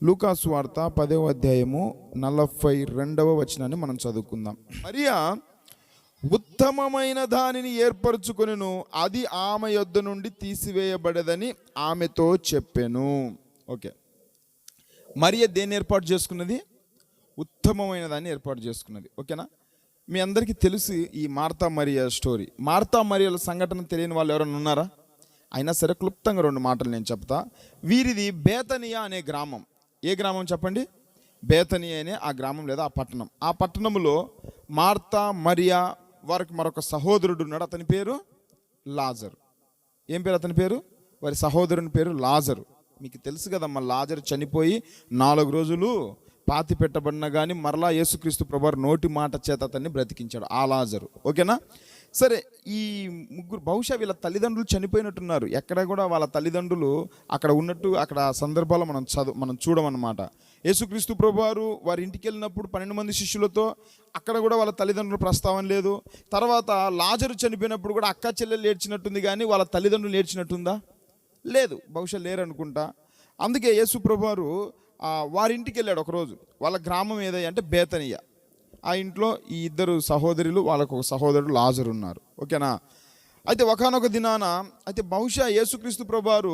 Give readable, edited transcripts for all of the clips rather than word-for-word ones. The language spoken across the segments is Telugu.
లూకా సువార్త 10వ అధ్యాయము 42వ వచనాన్ని మనం చదువుకుందాం. మరియా ఉత్తమమైన దానిని ఏర్పరచుకొనెను, అది ఆమె యొద్ద నుండి తీసివేయబడదని ఆమెతో చెప్పెను. ఓకే, మరియ దేన్ని ఏర్పాటు చేసుకున్నది? ఉత్తమమైన దాన్ని ఏర్పాటు చేసుకున్నది. ఓకేనా? మీ అందరికీ తెలుసు ఈ మార్తా మరియ స్టోరీ. మార్తా మరియల సంఘటన తెలియని వాళ్ళు ఎవరైనా ఉన్నారా? అయినా సరే క్లుప్తంగా 2 మాటలు నేను చెప్తా. వీరిది బేతనియా అనే గ్రామం. ఏ గ్రామం చెప్పండి? బేతనియా అనే ఆ గ్రామం లేదా ఆ పట్టణం. ఆ పట్టణంలో మార్తా మరియా వారికి మరొక సహోదరుడు ఉన్నాడు. అతని పేరు లాజరు. ఏం పేరు అతని పేరు? వారి సహోదరుని పేరు లాజరు. మీకు తెలుసు కదమ్మా, లాజరు చనిపోయి 4 రోజులు పాతి పెట్టబడిన కానీ మరలా యేసుక్రీస్తు ప్రభువారు నోటి మాట చేత అతన్ని బ్రతికించాడు ఆ లాజరు. ఓకేనా? సరే, ఈ ముగ్గురు బహుశా తల్లిదండ్రులు చనిపోయినట్టున్నారు. ఎక్కడ కూడా వాళ్ళ తల్లిదండ్రులు అక్కడ ఉన్నట్టు అక్కడ సందర్భాల్లో మనం చూడమన్నమాట. యేసుక్రీస్తు ప్రభువారు వారి ఇంటికి వెళ్ళినప్పుడు 12 మంది శిష్యులతో అక్కడ కూడా వాళ్ళ తల్లిదండ్రుల ప్రస్తావన లేదు. తర్వాత లాజరు చనిపోయినప్పుడు కూడా అక్క చెల్లెలు ఏడ్చినట్టుంది, కానీ వాళ్ళ తల్లిదండ్రులు ఏడ్చినట్టుందా? లేదు, బహుశా లేరనుకుంటా. అందుకే యేసు ప్రభువారు వారి ఇంటికి వెళ్ళాడు ఒకరోజు. వాళ్ళ గ్రామం ఏదంటే బేతనియా. ఆ ఇంట్లో ఈ 2 సహోదరులు, వాళ్ళకు ఒక సహోదరుడు లాజరు ఉన్నారు. ఓకేనా? అయితే ఒకానొక దినాన బహుశా యేసుక్రీస్తు ప్రభువారు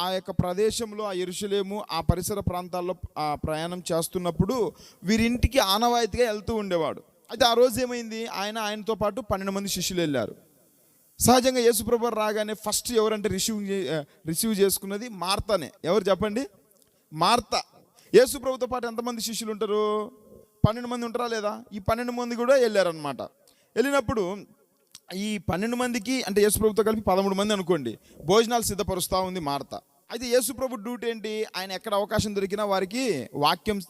ఆ యొక్క ప్రదేశంలో, ఆ యెరూషలేము ఆ పరిసర ప్రాంతాల్లో ప్రయాణం చేస్తున్నప్పుడు వీరింటికి ఆనవాయితీగా వెళ్తూ ఉండేవాడు. అయితే ఆ రోజు ఏమైంది, ఆయనతో పాటు 12 మంది శిష్యులు వెళ్ళారు. సహజంగా యేసు ప్రభువారు రాగానే ఫస్ట్ ఎవరంటే రిసీవ్ చేసుకున్నది మార్తానే. ఎవరు చెప్పండి? మార్త. యేసు ప్రభుతో పాటు ఎంతమంది శిష్యులు ఉంటారు? 12 మంది ఉంటారా లేదా? ఈ 12 మంది కూడా వెళ్ళారనమాట. వెళ్ళినప్పుడు ఈ 12 మందికి అంటే యేసు ప్రభుతో కలిపి 13 మంది అనుకోండి, భోజనాలు సిద్ధపరుస్తూ ఉంది మార్త. అయితే యేసు ప్రభు డ్యూటీ ఏంటి? ఆయన ఎక్కడ అవకాశం దొరికినా వారికి వాక్యం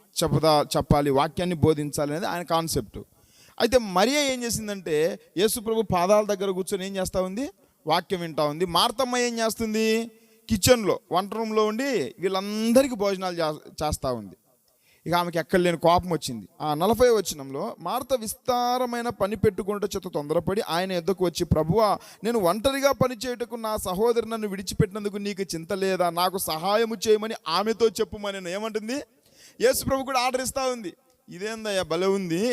చెప్పాలి, వాక్యాన్ని బోధించాలి అనేది ఆయన కాన్సెప్ట్. అయితే మరియ ఏం చేసిందంటే యేసు ప్రభు పాదాల దగ్గర కూర్చొని ఏం చేస్తూ ఉంది? వాక్యం వింటూ ఉంది. మార్తమ్మ ఏం చేస్తుంది? కిచెన్లో, వంట రూమ్లో ఉండి వీళ్ళందరికీ భోజనాలు చేస్తూ ఉంది. ఇక ఆమెకి ఎక్కడ లేని కోపం వచ్చింది. 40వ వచనంలో మార్త విస్తారమైన పని పెట్టుకుంటే చేత తొందరపడి ఆయన యొద్దకు వచ్చి, ప్రభువా, నేను ఒంటరిగా పని చేయుటకు నా సహోదరు నన్ను విడిచిపెట్టినందుకు నీకు చింత లేదా? నాకు సహాయము చేయమని ఆమెతో చెప్పుమని. ఏమంటుంది? యేసు ప్రభు కూడా ఆర్డర్ ఇస్తూ ఉంది. ఇదేందయ్యా భలే ఉంది,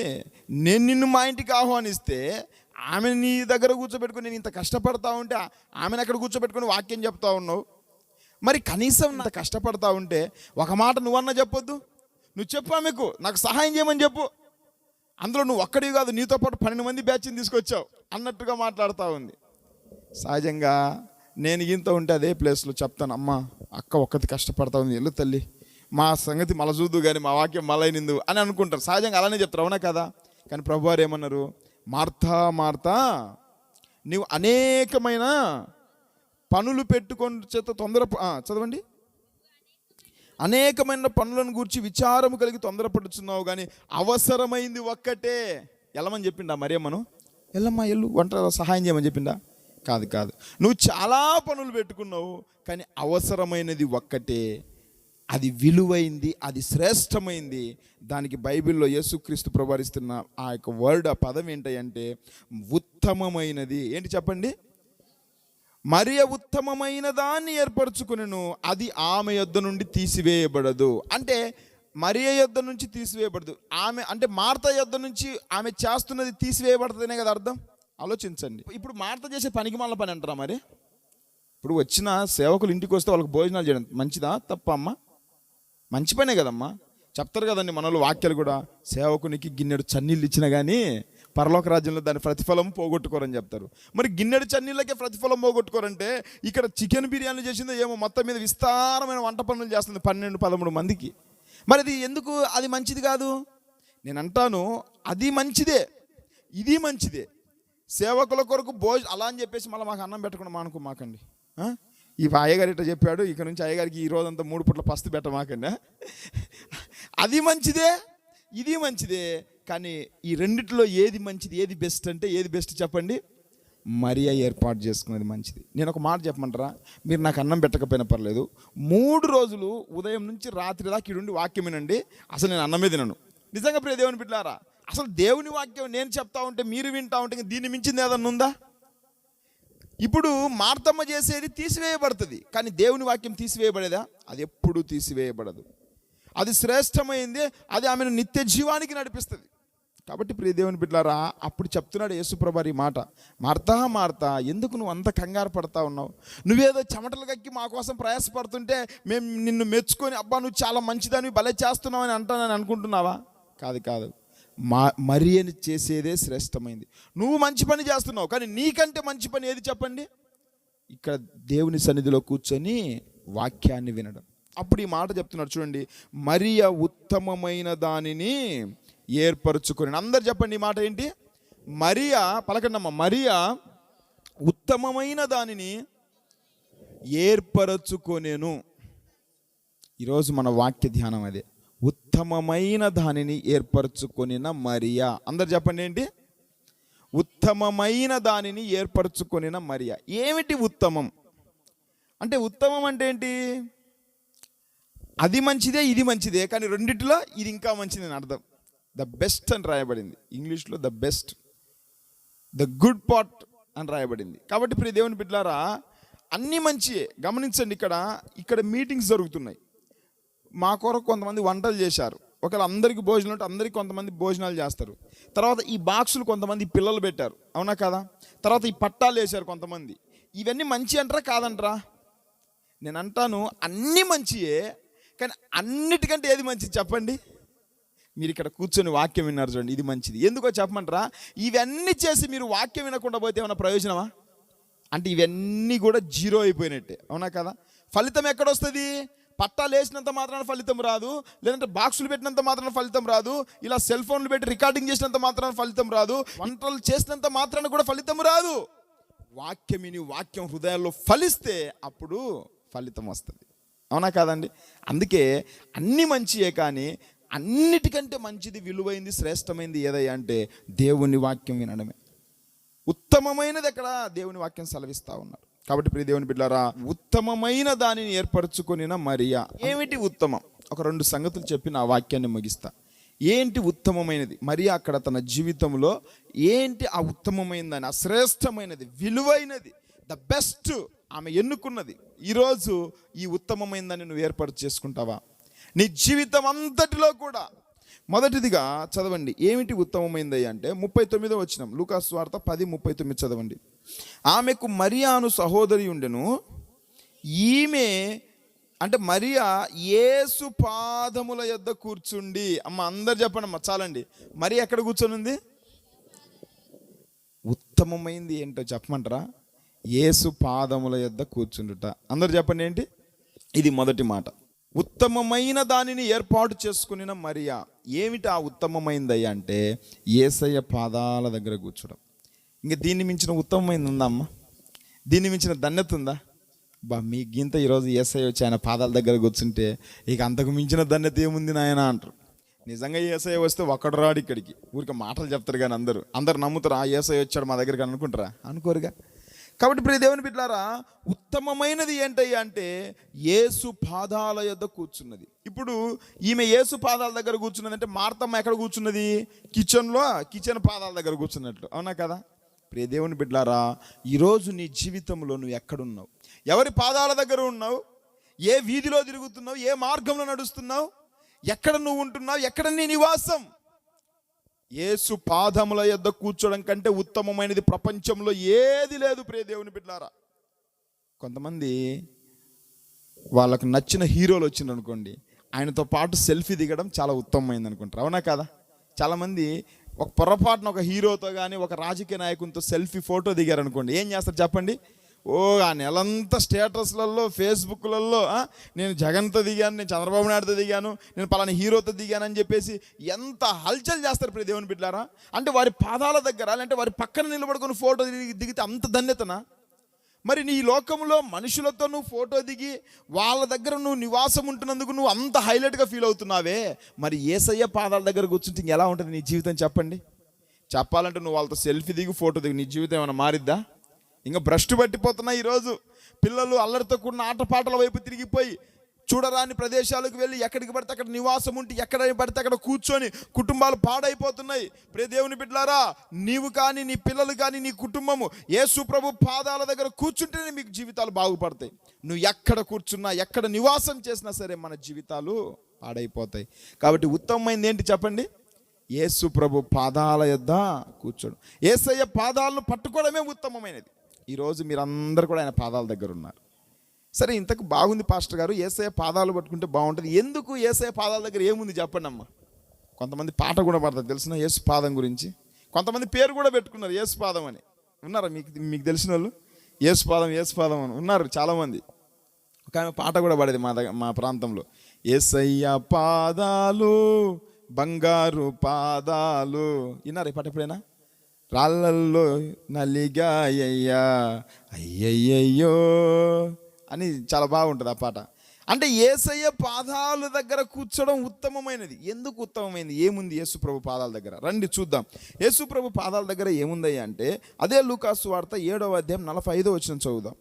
నేను నిన్ను మా ఇంటికి ఆహ్వానిస్తే ఆమె నీ దగ్గర కూర్చోబెట్టుకుని నేను ఇంత కష్టపడతా ఉంటే ఆమెను అక్కడ కూర్చోబెట్టుకుని వాక్యం చెప్తా ఉన్నావు. మరి కనీసం ఇంత కష్టపడతా ఉంటే ఒక మాట నువ్వన్నా చెప్పొద్దు? నువ్వు చెప్పు ఆమెకు, నాకు సహాయం చేయమని చెప్పు. అందులో నువ్వు ఒక్కడివి కాదు, నీతో పాటు 12 మంది బ్యాచ్ని తీసుకొచ్చావు అన్నట్టుగా మాట్లాడుతూ ఉంది. సహజంగా నేను ఇంత ఉంటే అదే ప్లేస్లో చెప్తాను, అమ్మ అక్క ఒక్కటి కష్టపడతా ఉంది, వెళ్ళు తల్లి, మా సంగతి మళ్ళీ చూద్దు కానీ మా వాక్యం మళ్ళీ నిందు అని అనుకుంటారు. సహజంగా అలానే చెప్తారు, అవునా కదా? కానీ ప్రభువారు ఏమన్నారు? మార్తా మార్తా, నీవు అనేకమైన పనులు పెట్టుకొని చేత చదవండి. అనేకమైన పనులను గూర్చి విచారము కలిగి తొందరపడుచున్నావు, కానీ అవసరమైంది ఒక్కటే. వెళ్ళమని చెప్పిండా మరియమ్మను? వెళ్ళమ్మా వెళ్ళు, వంట సహాయం చేయమని చెప్పిండా? కాదు, నువ్వు చాలా పనులు పెట్టుకున్నావు, కానీ అవసరమైనది ఒక్కటే. అది విలువైంది, అది శ్రేష్టమైంది. దానికి బైబిల్లో యేసుక్రీస్తు ప్రభువారిస్తున్న ఆ యొక్క వర్డ్, ఆ పదం ఏంటంటే ఉత్తమమైనది. ఏంటి చెప్పండి? మరియ ఉత్తమమైన దాన్ని ఏర్పరచుకునెను, అది ఆమె యొద్ద నుండి తీసివేయబడదు. అంటే మరియ యొద్ద నుంచి తీసివేయబడదు. ఆమె అంటే మార్త యొద్ద నుంచి ఆమె చేస్తున్నది తీసివేయబడుతుందనే కదా అర్థం. ఆలోచించండి. ఇప్పుడు మార్త చేసే పనికి మళ్ళీ పని అంటారా? మరి ఇప్పుడు వచ్చిన సేవకులు ఇంటికి వస్తే వాళ్ళకి భోజనాలు చేయడం మంచిదా తప్ప అమ్మా? మంచి పనే కదమ్మా. చెప్తారు కదండి మనలో వాక్యాలు కూడా, సేవకునికి గిన్నెడు చన్నీళ్ళు ఇచ్చినా కానీ పరలోక రాజ్యంలో దాని ప్రతిఫలం పోగొట్టుకోరని చెప్తారు. మరి గిన్నెడు చన్నీళ్ళకే ప్రతిఫలం పోగొట్టుకోరంటే ఇక్కడ చికెన్ బిర్యానీ చేసిందో ఏమో, మొత్తం మీద విస్తారమైన వంట పనులు చేస్తుంది 12-13 మందికి. మరి అది ఎందుకు? అది మంచిది కాదు. నేను అంటాను, అది మంచిదే, ఇది మంచిదే. సేవకుల కొరకు అలా అని చెప్పేసి మళ్ళీ మాకు అన్నం పెట్టకుండా మాకండి. ఈ అయ్యగారు ఇట్లా చెప్పాడు, ఇక నుంచి అయ్యగారికి ఈ రోజంతా 3 పూట్ల పస్తు పెట్టమాకండి. అది మంచిదే, ఇది మంచిదే. కానీ ఈ రెండిట్లో ఏది మంచిది, ఏది బెస్ట్ అంటే ఏది బెస్ట్ చెప్పండి? మరియ ఏర్పాటు చేసుకున్నది మంచిది. నేను ఒక మాట చెప్పమంటారా? మీరు నాకు అన్నం పెట్టకపోయినా పర్లేదు, 3 రోజులు ఉదయం నుంచి రాత్రి దాకా ఇడుండి వాక్యం వినండి, అసలు నేను అన్నమే తినను. నిజంగా ప్రియ దేవుని బిడ్డలారా, అసలు దేవుని వాక్యం నేను చెప్తా ఉంటే మీరు వింటా ఉంటే దీన్ని మించింది ఏదన్నా ఉందా? ఇప్పుడు మార్తమ్మ చేసేది తీసివేయబడుతుంది, కానీ దేవుని వాక్యం తీసివేయబడేదా? అది ఎప్పుడు తీసివేయబడదు. అది శ్రేష్టమైంది, అది ఆమెను నిత్య జీవానికి నడిపిస్తుంది. కాబట్టి ప్రియ దేవుని బిడ్డలారా, అప్పుడు చెప్తున్నాడు యేసుప్రభు ఈ మాట, మార్తా మార్తా, ఎందుకు నువ్వు అంత కంగారు పడతా ఉన్నావు? నువ్వేదో చెమటలు కక్కి మా కోసం ప్రయాసపడుతుంటే మేము నిన్ను మెచ్చుకొని, అబ్బా నువ్వు చాలా మంచిదని భలే చేస్తున్నావు అని అంటానని అనుకుంటున్నావా? కాదు కాదు, మరి అని చేసేదే శ్రేష్టమైంది. నువ్వు మంచి పని చేస్తున్నావు, కానీ నీకంటే మంచి పని ఏది చెప్పండి? ఇక్కడ దేవుని సన్నిధిలో కూర్చొని వాక్యాన్ని వినడం. అప్పుడు ఈ మాట చెప్తున్నాడు చూడండి, మరియ ఉత్తమమైన దానిని ఏర్పరచుకొని. అందరు చెప్పండి ఈ మాట ఏంటి? మరియా, పలకండమ్మ, మరియా ఉత్తమమైన దానిని ఏర్పరచుకొనేను. ఈరోజు మన వాక్య ధ్యానం అదే, ఉత్తమమైన దానిని ఏర్పరచుకొనిన మరియా. అందరు చెప్పండి ఏంటి? ఉత్తమమైన దానిని ఏర్పరచుకొనిన మరియా. ఏమిటి ఉత్తమం అంటే? ఉత్తమం అంటే ఏంటి? అది మంచిదే, ఇది మంచిదే, కానీ రెండిటిలో ఇది ఇంకా మంచిది అని అర్థం. ద బెస్ట్ అని రాయబడింది ఇంగ్లీష్లో, the best, the good part అని రాయబడింది. కాబట్టి ప్రియ దేవుని బిడ్డలారా, అన్నీ మంచియే. గమనించండి, ఇక్కడ మీటింగ్స్ జరుగుతున్నాయి. మా కొరకు కొంతమంది వంటలు చేశారు. ఒకవేళ అందరికీ భోజనం అంటే అందరికీ కొంతమంది భోజనాలు చేస్తారు. తర్వాత ఈ బాక్సులు కొంతమంది పిల్లలు పెట్టారు, అవునా కదా? తర్వాత ఈ పట్టాలు వేశారు కొంతమంది. ఇవన్నీ మంచి అంటారా కాదంటారా? నేను అంటాను అన్నీ మంచియే, కానీ అన్నిటికంటే ఏది మంచిది చెప్పండి? మీరు ఇక్కడ కూర్చొని వాక్యం విన్నారు చూడండి, ఇది మంచిది. ఎందుకో చెప్పమంటారా? ఇవన్నీ చేసి మీరు వాక్యం వినకుండా పోతే ఏమైనా ప్రయోజనమా? అంటే ఇవన్నీ కూడా జీరో అయిపోయినట్టే, అవునా కదా? ఫలితం ఎక్కడొస్తుంది? పట్టాలు వేసినంత మాత్రాన ఫలితం రాదు, లేదంటే బాక్సులు పెట్టినంత మాత్రాన ఫలితం రాదు, ఇలా సెల్ ఫోన్లు పెట్టి రికార్డింగ్ చేసినంత మాత్రాన ఫలితం రాదు, వంటలు చేసినంత మాత్రాన కూడా ఫలితం రాదు. వాక్యం విని వాక్యం హృదయాల్లో ఫలిస్తే అప్పుడు ఫలితం వస్తుంది, అవునా కాదండి? అందుకే అన్ని మంచియే, కానీ అన్నిటికంటే మంచిది, విలువైంది, శ్రేష్టమైంది ఏదయ్యా అంటే దేవుని వాక్యం వినడమే. ఉత్తమమైనది ఎక్కడ? దేవుని వాక్యం సెలవిస్తూ ఉన్నారు. కాబట్టి ప్రియ దేవుని బిడ్డలారా, ఉత్తమమైన దానిని ఏర్పరచుకొనిన మరియా. ఏమిటి ఉత్తమం? ఒక 2 సంగతులు చెప్పి నా వాక్యాన్ని ముగిస్తా. ఏంటి ఉత్తమమైనది? మరియా అక్కడ తన జీవితంలో ఏంటి ఆ ఉత్తమమైనదని, ఆ శ్రేష్టమైనది, విలువైనది, ద బెస్ట్ ఆమె ఎన్నుకున్నది. ఈరోజు ఈ ఉత్తమమైనదాన్ని నువ్వు ఏర్పాటు చేసుకుంటావా? నీ జీవితం అంతటిలో కూడా మొదటిదిగా చదవండి, ఏమిటి ఉత్తమమైంది అంటే 39వ వచనం, లూకా సువార్త 10:39 చదవండి. ఆమెకు మరియా అను సహోదరి ఉండెను. ఈమె అంటే మరియా యేసు పాదముల యొద్ద కూర్చుండి. అమ్మ అందరు చెప్పండి అమ్మ, చాలండి. మరియా ఎక్కడ కూర్చొని ఉంది? ఉత్తమమైంది ఏంటో చెప్పమంటారా? యేసు పాదముల యొద్ద కూర్చుండుట. అందరు చెప్పండి ఏంటి? ఇది మొదటి మాట. ఉత్తమమైన దానిని ఏర్పాటు చేసుకునిన మరియా. ఏమిటి ఆ ఉత్తమమైందయ్యా అంటే యేసయ్య పాదాల దగ్గర కూర్చోడం. ఇంక దీన్ని మించిన ఉత్తమమైంది ఉందా అమ్మ? దీన్ని మించిన ధన్యత ఉందా? మీ గింత ఈరోజు యేసయ్య వచ్చి ఆయన పాదాల దగ్గర కూర్చుంటే ఇక అంతకు మించిన ధన్యత ఏముంది నాయన అంటారు. నిజంగా యేసయ్య వస్తే ఒక్కడు రాడు ఇక్కడికి, ఊరికి మాటలు చెప్తారు కానీ అందరు నమ్ముతారు. ఆ యేసయ్య వచ్చాడు మా దగ్గరికి అనుకుంటారా? అనుకోరుగా. కాబట్టి ప్రియ దేవుని బిడ్డలారా, ఉత్తమమైనది ఏంటయ్యా అంటే యేసు పాదాల యొద్ద కూర్చున్నది. ఇప్పుడు ఈమె యేసు పాదాల దగ్గర కూర్చున్నది అంటే మార్తమ్మ ఎక్కడ కూర్చున్నది? కిచెన్ పాదాల దగ్గర కూర్చున్నట్లు, అవునా కదా? ప్రియ దేవుని బిడ్డలారా, ఈరోజు నీ జీవితంలో నువ్వు ఎక్కడున్నావు? ఎవరి పాదాల దగ్గర ఉన్నావు? ఏ వీధిలో తిరుగుతున్నావు? ఏ మార్గంలో నడుస్తున్నావు? ఎక్కడ నువ్వు ఉంటున్నావు? ఎక్కడ నీ నివాసం? యేసు పాదముల యొద్ద కూర్చోవడం కంటే ఉత్తమమైనది ప్రపంచంలో ఏది లేదు ప్రియ దేవుని బిడ్డలారా. కొంతమంది వాళ్ళకు నచ్చిన హీరోలు వచ్చింది అనుకోండి, ఆయనతో పాటు సెల్ఫీ దిగడం చాలా ఉత్తమమైంది అనుకుంటారు, అవునా కదా? చాలామంది ఒక పొరపాటున ఒక హీరోతో కానీ ఒక రాజకీయ నాయకునితో సెల్ఫీ ఫోటో దిగారు అనుకోండి, ఏం చేస్తారు చెప్పండి? ఆ నెలంతా స్టేటస్లలో, ఫేస్బుక్లలో నేను జగన్తో దిగాను, నేను చంద్రబాబు నాయుడుతో దిగాను, నేను పలానా హీరోతో దిగాను అని చెప్పేసి ఎంత హల్చల్ చేస్తారు ప్రియ దేవుని బిడ్డలారా. అంటే వారి పాదాల దగ్గర, అంటే వారి పక్కన నిలబడుకొని ఫోటో దిగితే అంత ధన్యతనా? మరి నీ లోకంలో మనుషులతో నువ్వు ఫోటో దిగి వాళ్ళ దగ్గర నువ్వు నివాసం ఉంటున్నందుకు నువ్వు అంత హైలైట్గా ఫీల్ అవుతున్నావే, మరి యేసయ్య పాదాల దగ్గర కూర్చుంటే ఎలా ఉంటుంది నీ జీవితం చెప్పండి? చెప్పాలంటే నువ్వు వాళ్ళతో సెల్ఫీ దిగి ఫోటో దిగి నీ జీవితం ఏమైనా మారిద్దా? ఇంకా భ్రష్టు పట్టిపోతున్నాయి. ఈరోజు పిల్లలు అల్లరితో కూడిన ఆటపాటల వైపు తిరిగిపోయి చూడరాని ప్రదేశాలకు వెళ్ళి ఎక్కడికి పడితే అక్కడ నివాసం ఉంటే ఎక్కడ పడితే అక్కడ కూర్చొని కుటుంబాలు పాడైపోతున్నాయి. ప్రియ దేవుని బిడ్డలారా, నీవు కానీ నీ పిల్లలు కానీ నీ కుటుంబము యేసు ప్రభు పాదాల దగ్గర కూర్చుంటేనే మీకు జీవితాలు బాగుపడతాయి. నువ్వు ఎక్కడ కూర్చున్నా, ఎక్కడ నివాసం చేసినా సరే మన జీవితాలు పాడైపోతాయి. కాబట్టి ఉత్తమమైనది ఏంటి చెప్పండి? యేసు ప్రభు పాదాల యొద్ద కూర్చోడు. యేసయ్య పాదాలను పట్టుకోవడమే ఉత్తమమైనది. ఈరోజు మీరందరూ కూడా ఆయన పాదాల దగ్గర ఉన్నారు. సరే, ఇంతకు బాగుంది పాస్టర్ గారు, యేసయ్య పాదాలు పట్టుకుంటే బాగుంటుంది. ఎందుకు యేసయ్య పాదాల దగ్గర ఏముంది చెప్పండి అమ్మ. కొంతమంది పాట కూడా పడతారు తెలిసిన యేసు పాదం గురించి. కొంతమంది పేరు కూడా పెట్టుకున్నారు యేసు పాదం అని. ఉన్నారా మీకు తెలిసిన వాళ్ళు? యేసు పాదం అని ఉన్నారు చాలామంది. ఒక ఆమె పాట కూడా పడేది మా ప్రాంతంలో. యేసయ్య పాదాలు బంగారు పాదాలు. విన్నారు ఈ పాట ఎప్పుడైనా? రాళ్ళల్లో నలిగాయ్యా అయ్యయ్యో అని చాలా బాగుంటుంది ఆ పాట. అంటే యేసయ్య పాదాల దగ్గర కూర్చోవడం ఉత్తమమైనది. ఎందుకు ఉత్తమమైనది? ఏముంది యేసు ప్రభు పాదాల దగ్గర? రండి చూద్దాం. యేసు ప్రభు పాదాల దగ్గర ఏముందయ్యా అంటే, అదే లూకాసు వార్త 7వ అధ్యాయం 45వ వచనం చదువుదాం.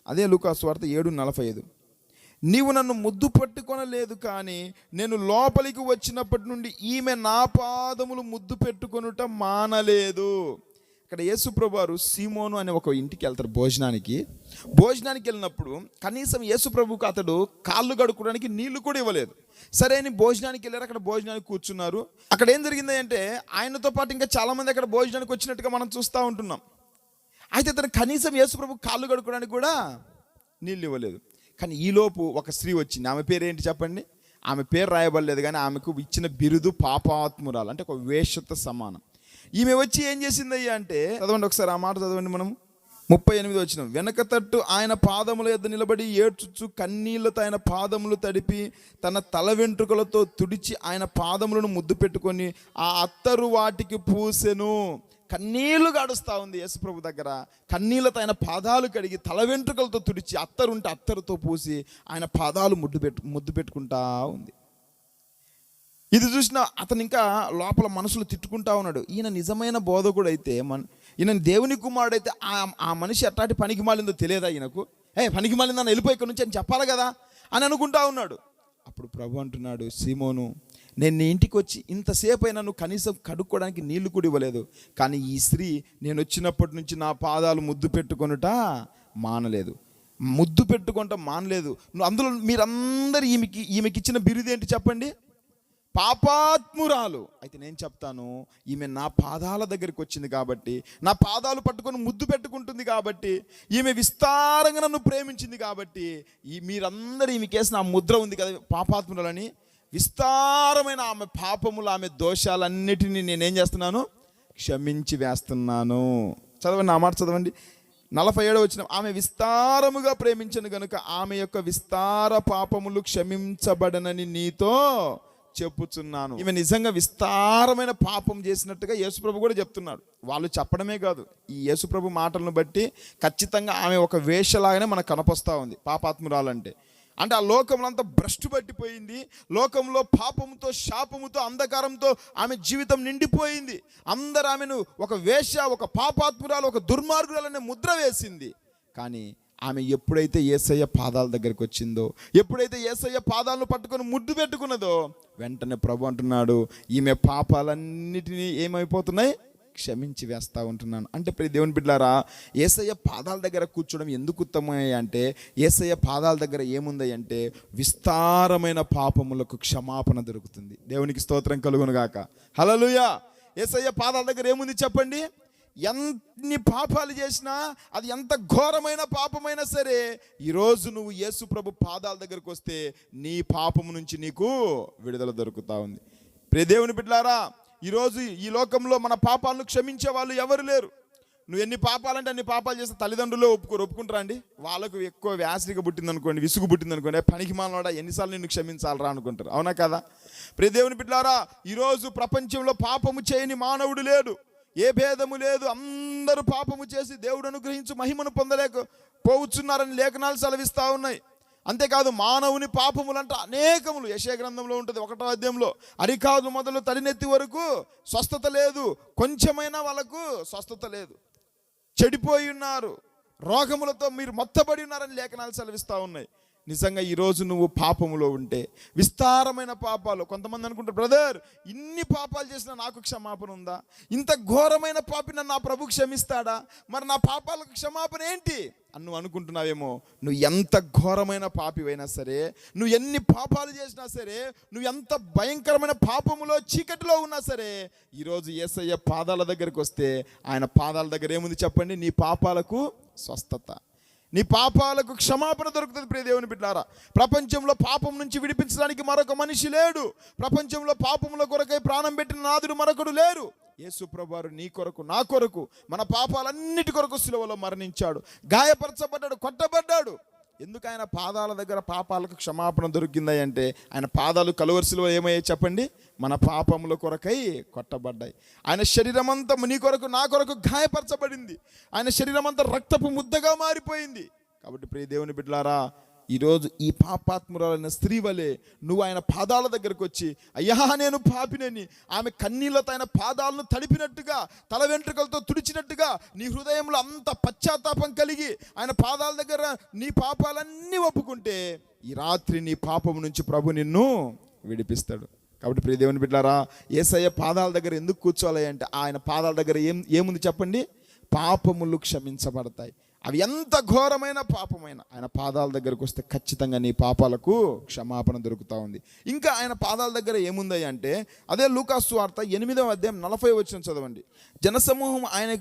అదే లూకాసు వార్త 7:45. నీవు నన్ను ముద్దు పట్టుకొనలేదు, కానీ నేను లోపలికి వచ్చినప్పటి నుండి ఈమె నా పాదములు ముద్దు పెట్టుకొనుట మానలేదు. ఇక్కడ యేసుప్రభు వారు సీమోను అనే ఒక ఇంటికి వెళ్తారు భోజనానికి వెళ్ళినప్పుడు కనీసం యేసుప్రభుకు అతడు కాళ్ళు కడుక్కోవడానికి నీళ్లు కూడా ఇవ్వలేదు. సరే అని భోజనానికి వెళ్ళారు. అక్కడ భోజనానికి కూర్చున్నారు. అక్కడ ఏం జరిగింది అంటే, ఆయనతో పాటు ఇంకా చాలామంది అక్కడ భోజనానికి వచ్చినట్టుగా మనం చూస్తూ ఉంటున్నాం. అయితే అతను కనీసం యేసుప్రభు కాళ్ళు కడుక్కోవడానికి కూడా నీళ్ళు ఇవ్వలేదు. కానీ ఈలోపు ఒక స్త్రీ వచ్చింది. ఆమె పేరు ఏంటి చెప్పండి? ఆమె పేరు రాయబడలేదు, కానీ ఆమెకు ఇచ్చిన బిరుదు పాపాత్మురాలు, అంటే ఒక వేశ్యతో సమానం. ఈమె వచ్చి ఏం చేసిందయ్యా అంటే, చదవండి ఒకసారి ఆ మాట చదవండి. మనం 38 వచ్చిన వెనక తట్టు ఆయన పాదముల యొద్ద నిలబడి ఏడ్చుచు కన్నీళ్లతో ఆయన పాదములు తడిపి తన తల వెంట్రుకలతో తుడిచి ఆయన పాదములను ముద్దు పెట్టుకొని ఆ అత్తరు వాటికి పూసెను. కన్నీళ్లు గాడుస్తూ ఉంది యేసుప్రభు దగ్గర. కన్నీళ్లతో ఆయన పాదాలు కడిగి తల వెంట్రుకలతో తుడిచి అత్తరుంటే అత్తరుతో పూసి ఆయన పాదాలు ముద్దు పెట్టుకుంటా ఉంది. ఇది చూసిన అతను ఇంకా లోపల మనసులో తిట్టుకుంటా ఉన్నాడు. ఈయన నిజమైన బోధకుడు అయితే, ఈయన దేవుని కుమారుడైతే ఆ మనిషి ఎట్లాంటి పనికి మాలిందో తెలియదా ఈయనకు? పనికి మాలిందని వెళ్ళిపోయి ఇక్కడ నుంచి అని చెప్పాలి కదా అని అనుకుంటా ఉన్నాడు. అప్పుడు ప్రభు అంటున్నాడు, సీమోను, నేను నీ ఇంటికి వచ్చి ఇంతసేపు అయినా నువ్వు కనీసం కడుక్కోవడానికి నీళ్లు కూడా ఇవ్వలేదు. కానీ ఈ స్త్రీ నేను వచ్చినప్పటి నుంచి నా పాదాలు ముద్దు పెట్టుకొనుట మానలేదు. ముద్దు పెట్టుకుంటా మానలేదు. అందులో మీరందరూ ఈమెకి ఇచ్చిన బిరుదు ఏంటి చెప్పండి? పాపాత్మురాలు. అయితే నేను చెప్తాను, ఈమె నా పాదాల దగ్గరికి వచ్చింది కాబట్టి, నా పాదాలు పట్టుకొని ముద్దు పెట్టుకుంటుంది కాబట్టి, ఈమె విస్తారంగా నన్ను ప్రేమించింది కాబట్టి, మీరందరూ ఈమెకేసిన ఆ ముద్ర ఉంది కదా పాపాత్మురాలని, విస్తారమైన ఆమె పాపములు, ఆమె దోషాలన్నిటినీ నేనేం చేస్తున్నాను? క్షమించి వేస్తున్నాను. చదవండి ఆ మాట చదవండి. 47 వచ్చిన ఆమె విస్తారముగా ప్రేమించను గనుక ఆమె యొక్క విస్తార పాపములు క్షమించబడనని నీతో చెప్పుచున్నాను. ఈమె నిజంగా విస్తారమైన పాపం చేసినట్టుగా యేసుప్రభు కూడా చెప్తున్నాడు. వాళ్ళు చెప్పడమే కాదు, ఈ యేసుప్రభు మాటలను బట్టి ఖచ్చితంగా ఆమె ఒక వేషలాగానే మనకు కనపస్తూ ఉంది పాపాత్మురాలంటే. అంటే ఆ లోకంలో అంతా భ్రష్టు పట్టిపోయింది. లోకంలో పాపముతో, శాపముతో, అంధకారంతో ఆమె జీవితం నిండిపోయింది. అందరూ ఆమెను ఒక వేష, ఒక పాపాత్మురాలు, ఒక దుర్మార్గురాలనే ముద్ర వేసింది. కానీ ఆమె ఎప్పుడైతే యేసయ్య పాదాల దగ్గరికి వచ్చిందో, ఎప్పుడైతే యేసయ్య పాదాలను పట్టుకొని ముద్దు పెట్టుకున్నదో, వెంటనే ప్రభు అంటున్నాడు, ఈమె పాపాలన్నిటినీ ఏమైపోతున్నాయి? క్షమించి వేస్తూ ఉంటున్నాను. అంటే ప్రియ దేవుని బిడ్డలారా, యేసయ్య పాదాల దగ్గర కూర్చోవడం ఎందుకు ఉత్తమయ్యాయి అంటే, యేసయ్య పాదాల దగ్గర ఏముంది అంటే, విస్తారమైన పాపములకు క్షమాపణ దొరుకుతుంది. దేవునికి స్తోత్రం కలుగును గాక. హల్లెలూయా. యేసయ్య పాదాల దగ్గర ఏముంది చెప్పండి? ఎన్ని పాపాలు చేసినా, అది ఎంత ఘోరమైన పాపమైనా సరే, ఈరోజు నువ్వు యేసు ప్రభు పాదాల దగ్గరకు వస్తే నీ పాపము నుంచి నీకు విడుదల దొరుకుతూ ఉంది. ప్రియ దేవుని బిడ్డలారా, ఈరోజు ఈ లోకంలో మన పాపాలను క్షమించే వాళ్ళు ఎవరు లేరు. నువ్వు ఎన్ని పాపాలంటే అన్ని పాపాలు చేస్తే తల్లిదండ్రులు ఒప్పుకుంటారా అండి? వాళ్ళకు ఎక్కువ వ్యాసరిగా పుట్టిందనుకోండి, విసుగు పుట్టిందనుకోండి, పనికి మానవాడా ఎన్నిసార్లు నిన్ను క్షమించాలరా అనుకుంటారు. అవునా కదా? ప్రియ దేవుని బిడ్డలారా, ఈరోజు ప్రపంచంలో పాపము చేయని మానవుడు లేడు, ఏ భేదము లేదు. అందరూ పాపము చేసి దేవుడు అనుగ్రహించు మహిమను పొందలేకపోవచ్చున్నారని లేఖనాలు సెలవిస్తూ ఉన్నాయి. అంతేకాదు, మానవుని పాపములంటే అనేకములు. యెషయా గ్రంథంలో ఉంటుంది 1వ అధ్యాయంలో, అరికాదు మొదలు తడినెత్తి వరకు స్వస్థత లేదు, కొంచెమైనా వాళ్ళకు స్వస్థత లేదు, చెడిపోయి ఉన్నారు, రోగములతో మీరు మొత్తబడి ఉన్నారని లేఖనాలు సెలవిస్తూ ఉన్నాయి. నిజంగా ఈరోజు నువ్వు పాపములో ఉంటే, విస్తారమైన పాపాలు, కొంతమంది అనుకుంటారు, బ్రదర్ ఇన్ని పాపాలు చేసినా నాకు క్షమాపణ ఉందా? ఇంత ఘోరమైన పాపిని నా ప్రభు క్షమిస్తాడా? మరి నా పాపాలకు క్షమాపణ ఏంటి అని నువ్వు అనుకుంటున్నావేమో. నువ్వు ఎంత ఘోరమైన పాపివైనా సరే, నువ్వు ఎన్ని పాపాలు చేసినా సరే, నువ్వు ఎంత భయంకరమైన పాపములో చీకటిలో ఉన్నా సరే, ఈరోజు యేసయ్య పాదాల దగ్గరికి వస్తే ఆయన పాదాల దగ్గర ఏముంది చెప్పండి? నీ పాపాలకు స్వస్థత, నీ పాపాలకు క్షమాపణ దొరుకుతుంది. ప్రియ దేవుని బిడ్డలారా, ప్రపంచంలో పాపం నుంచి విడిపించడానికి మరొక మనిషి లేడు. ప్రపంచంలో పాపముల కొరకై ప్రాణం పెట్టిన నాదుడు మరొకడు లేరు. యేసు ప్రభువారు నీ కొరకు, నా కొరకు, మన పాపాలన్నిటి కొరకు సిలువలో మరణించాడు, గాయపరచబడ్డాడు, కొట్టబడ్డాడు. ఎందుకు ఆయన పాదాల దగ్గర పాపాలకు క్షమాపణ దొరికింది అంటే, ఆయన పాదాలు కలువరి సిలువ ఏమయ్యాయి చెప్పండి? మన పాపముల కొరకై కొట్టబడ్డాయి. ఆయన శరీరం అంతా నీ కొరకు, నా కొరకు గాయపరచబడింది. ఆయన శరీరం అంతా రక్తపు ముద్దగా మారిపోయింది. కాబట్టి ప్రియ దేవుని బిడ్డలారా, ఈరోజు ఈ పాపాత్మురాలైన స్త్రీ వలె నువ్వు ఆయన పాదాల దగ్గరకు వచ్చి, అయ్యా నేను పాపినని, ఆమె కన్నీళ్లతో ఆయన పాదాలను తడిపినట్టుగా, తల వెంట్రుకలతో తుడిచినట్టుగా నీ హృదయంలో అంత పశ్చాత్తాపం కలిగి ఆయన పాదాల దగ్గర నీ పాపాలన్నీ ఒప్పుకుంటే, ఈ రాత్రి నీ పాపం నుంచి ప్రభు నిన్ను విడిపిస్తాడు. కాబట్టి ప్రియ దేవుని బిడ్డలారా, యేసయ్య పాదాల దగ్గర ఎందుకు కూర్చోవాలి అంటే, ఆయన పాదాల దగ్గర ఏముంది చెప్పండి? పాపములు క్షమించబడతాయి. అవి ఎంత ఘోరమైన పాపమైన ఆయన పాదాల దగ్గరకు వస్తే ఖచ్చితంగా నీ పాపాలకు క్షమాపణ దొరుకుతూ ఉంది. ఇంకా ఆయన పాదాల దగ్గర ఏముంది అంటే, అదే లూకాసు వార్త 8వ అధ్యాయం 40వ వచనం చదవండి. జనసమూహం ఆయన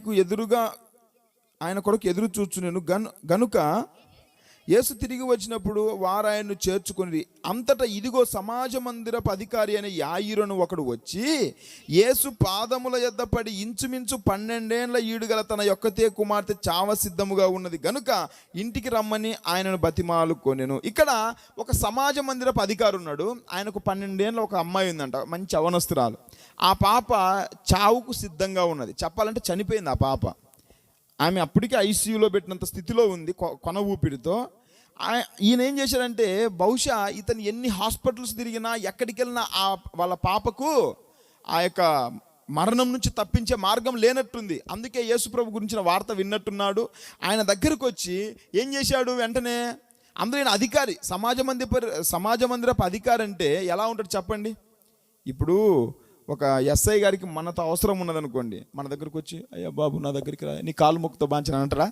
కొరకు ఎదురు చూచునేను గనుక యేసు తిరిగి వచ్చినప్పుడు వారు ఆయన్ను చేర్చుకుని, అంతటా ఇదిగో సమాజ మందిరపు అధికారి అయిన యాయిరును ఒకడు వచ్చి యేసు పాదముల యొద్ద పడి, ఇంచుమించు 12 ఏళ్ల ఈడుగల తన యొక్కతే కుమార్తె చావ సిద్ధముగా ఉన్నది గనుక ఇంటికి రమ్మని ఆయనను బతిమాలుకొనెను. ఇక్కడ ఒక సమాజ మందిరపు అధికారి ఉన్నాడు. ఆయనకు 12 ఏళ్ళ ఒక అమ్మాయి ఉందంట, మంచి అవనస్తురాలు. ఆ పాప చావుకు సిద్ధంగా ఉన్నది. చెప్పాలంటే చనిపోయింది ఆ పాప. ఆమె అప్పటికే ఐసీయూలో పెట్టినంత స్థితిలో ఉంది, కొన ఊపిరితో. ఈయన ఏం చేశాడంటే, బహుశా ఇతను ఎన్ని హాస్పిటల్స్ తిరిగినా, ఎక్కడికి వెళ్ళినా వాళ్ళ పాపకు ఆ యొక్క మరణం నుంచి తప్పించే మార్గం లేనట్టుంది. అందుకే యేసుప్రభు గురించిన వార్త విన్నట్టున్నాడు. ఆయన దగ్గరకు వచ్చి ఏం చేశాడు? వెంటనే అందులో ఈయన అధికారి, సమాజ మందిరపు అధికారి అంటే ఎలా ఉంటుంది చెప్పండి? ఇప్పుడు ఒక ఎస్ఐ గారికి మనతో అవసరం ఉన్నదనుకోండి, మన దగ్గరకు వచ్చి, అయ్యా బాబు నా దగ్గరికి రా, నీ కాలు మొక్కుతో బాంచని అంటారా?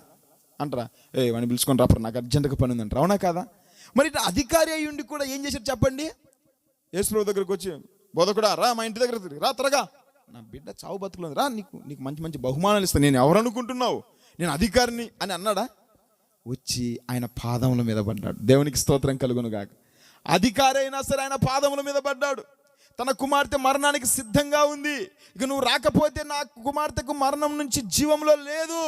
వాడిని పిలుచుకొని రాపరా, నాకు అర్జెంటుగా పని ఉందంటారా? అవునా కాదా? మరి ఇట్లా అధికారి అయ్యి ఉండి కూడా ఏం చేశాడు చెప్పండి? యేసుప్రభు దగ్గరకు వచ్చి, బోధకుడా రా, మా ఇంటి దగ్గర రా, త్వరగా నా బిడ్డ చావు బతుకులు రా, నీకు మంచి మంచి బహుమానాలు ఇస్తాను, నేను ఎవరు అనుకుంటున్నావు, నేను అధికారిని అని అన్నాడా? వచ్చి ఆయన పాదముల మీద పడ్డాడు. దేవునికి స్తోత్రం కలుగును గాక. అధికారి అయినా సరే ఆయన పాదముల మీద పడ్డాడు. తన కుమార్తె మరణానికి సిద్ధంగా ఉంది. ఇక నువ్వు రాకపోతే నా కుమార్తెకు మరణం నుంచి జీవంలో లేదు,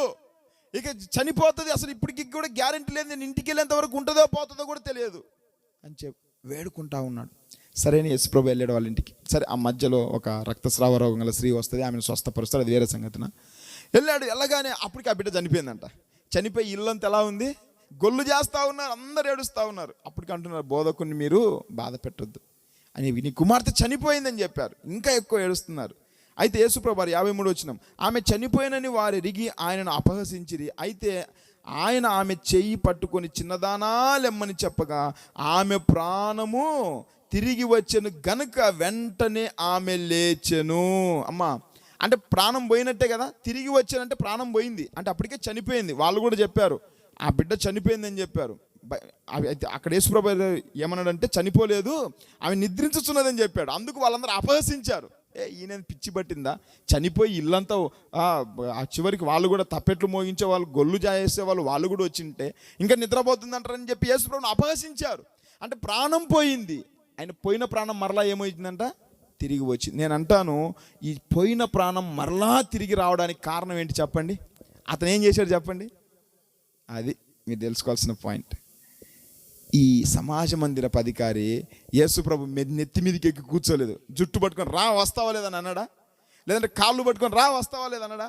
ఇక చనిపోతుంది, అసలు ఇప్పటికి కూడా గ్యారెంటీ లేదు, నేను ఇంటికి వెళ్ళేంత వరకు ఉంటుందో పోతుందో కూడా తెలియదు అని చెప్పి వేడుకుంటా ఉన్నాడు. సరే అని యేసుప్రభు వెళ్ళాడు వాళ్ళ ఇంటికి. సరే, ఆ మధ్యలో ఒక రక్తస్రావ రోగం గల స్త్రీ వస్తుంది, ఆమెను స్వస్థపరుస్తాడు, అది వేరే సంగతిన. వెళ్ళాడు, వెళ్ళగానే అప్పటికి ఆ బిడ్డ చనిపోయిందంట. చనిపోయి ఇల్లంతా ఎలా ఉంది? గొల్లు చేస్తూ ఉన్నారు, అందరు ఏడుస్తూ ఉన్నారు. అప్పటికి అంటున్నారు, బోధకుని మీరు బాధ పెట్టొద్దు అని, నీ కుమార్తె చనిపోయిందని చెప్పారు. ఇంకా ఎక్కువ ఏడుస్తున్నారు. అయితే యేసుప్రభు 53వ వచనం, ఆమె చనిపోయినని వారు ఎరిగి ఆయనను అపహసించిరి. అయితే ఆయన ఆమె చెయ్యి పట్టుకొని చిన్నదానా లెమ్మని చెప్పగా ఆమె ప్రాణము తిరిగి వచ్చెను గనుక వెంటనే ఆమె లేచెను. అమ్మా, అంటే ప్రాణం పోయినట్టే కదా, తిరిగి వచ్చానంటే ప్రాణం పోయింది అంటే అప్పటికే చనిపోయింది. వాళ్ళు కూడా చెప్పారు, ఆ బిడ్డ చనిపోయిందని చెప్పారు. అక్కడ యేసుప్రభు ఏమన్నాడంటే, చనిపోలేదు, ఆమె నిద్రించుతున్నదని చెప్పాడు. అందుకు వాళ్ళందరూ అపహసించారు. ఈయన పిచ్చి పట్టిందా, చనిపోయి ఇల్లంతా ఆ చివరికి వాళ్ళు కూడా తప్పెట్లు మోగించే వాళ్ళు, గొల్లు జాయేసే వాళ్ళు కూడా వచ్చింటే ఇంకా నిద్రపోతుందంటారని చెప్పి యేసుప్రభుని అపహసించారు. అంటే ప్రాణం పోయింది, ఆయన పోయిన ప్రాణం మరలా ఏమైందంట? తిరిగి వచ్చింది. నేను అంటాను, ఈ పోయిన ప్రాణం మరలా తిరిగి రావడానికి కారణం ఏంటి చెప్పండి? అతను ఏం చేశాడు చెప్పండి? అది మీరు తెలుసుకోవాల్సిన పాయింట్. ఈ సమాజ మందిరపు అధికారి యేసుప్రభు నెత్తి మీదకి ఎక్కి కూర్చోలేదు. జుట్టు పట్టుకొని రా వస్తావా లేదని అన్నాడా? లేదంటే కాళ్ళు పట్టుకొని రా వస్తావా లేదన్నాడా?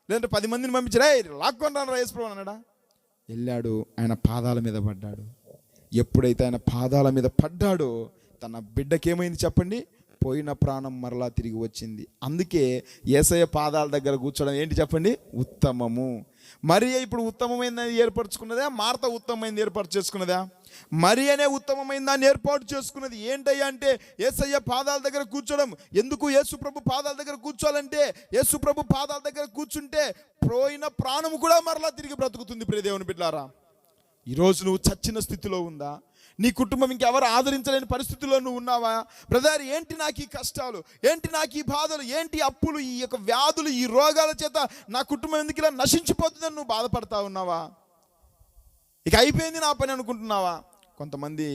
లేదంటే 10 మందిని పంపించి రా లాక్కొని రా యేసుప్రభు అన్నాడా? వెళ్ళాడు, ఆయన పాదాల మీద పడ్డాడు. ఎప్పుడైతే ఆయన పాదాల మీద పడ్డాడో తన బిడ్డకేమైంది చెప్పండి? పోయిన ప్రాణం మరలా తిరిగి వచ్చింది. అందుకే యేసయ్య పాదాల దగ్గర కూర్చోవడం ఏంటి చెప్పండి? ఉత్తమము. మరియ ఇప్పుడు ఉత్తమమైనది ఏర్పరచుకున్నదా? మార్త ఉత్తమమైనది ఏర్పాటు చేసుకున్నదా? మరియనే ఉత్తమమైన దాన్ని ఏర్పాటు చేసుకున్నది. ఏంటయ్యా అంటే యేసయ్య పాదాల దగ్గర కూర్చోవడం. ఎందుకు యేసుప్రభు పాదాల దగ్గర కూర్చోవాలంటే, యేసుప్రభు పాదాల దగ్గర కూర్చుంటే పోయిన ప్రాణము కూడా మరలా తిరిగి బ్రతుకుతుంది. ప్రియ దేవుని బిడ్డలారా, ఈరోజు నువ్వు చచ్చిన స్థితిలో ఉందా? నీ కుటుంబం ఇంకెవరు ఆదరించలేని పరిస్థితుల్లో నువ్వు ఉన్నావా? బ్రదర్, ఏంటి నాకు ఈ కష్టాలు, ఏంటి నాకు ఈ బాధలు, ఏంటి అప్పులు, ఈ యొక్క వ్యాధులు, ఈ రోగాల చేత నా కుటుంబం ఎందుకు ఇలా నశించిపోతుందని నువ్వు బాధపడతా ఉన్నావా? ఇక అయిపోయింది నా పని అనుకుంటున్నావా? కొంతమంది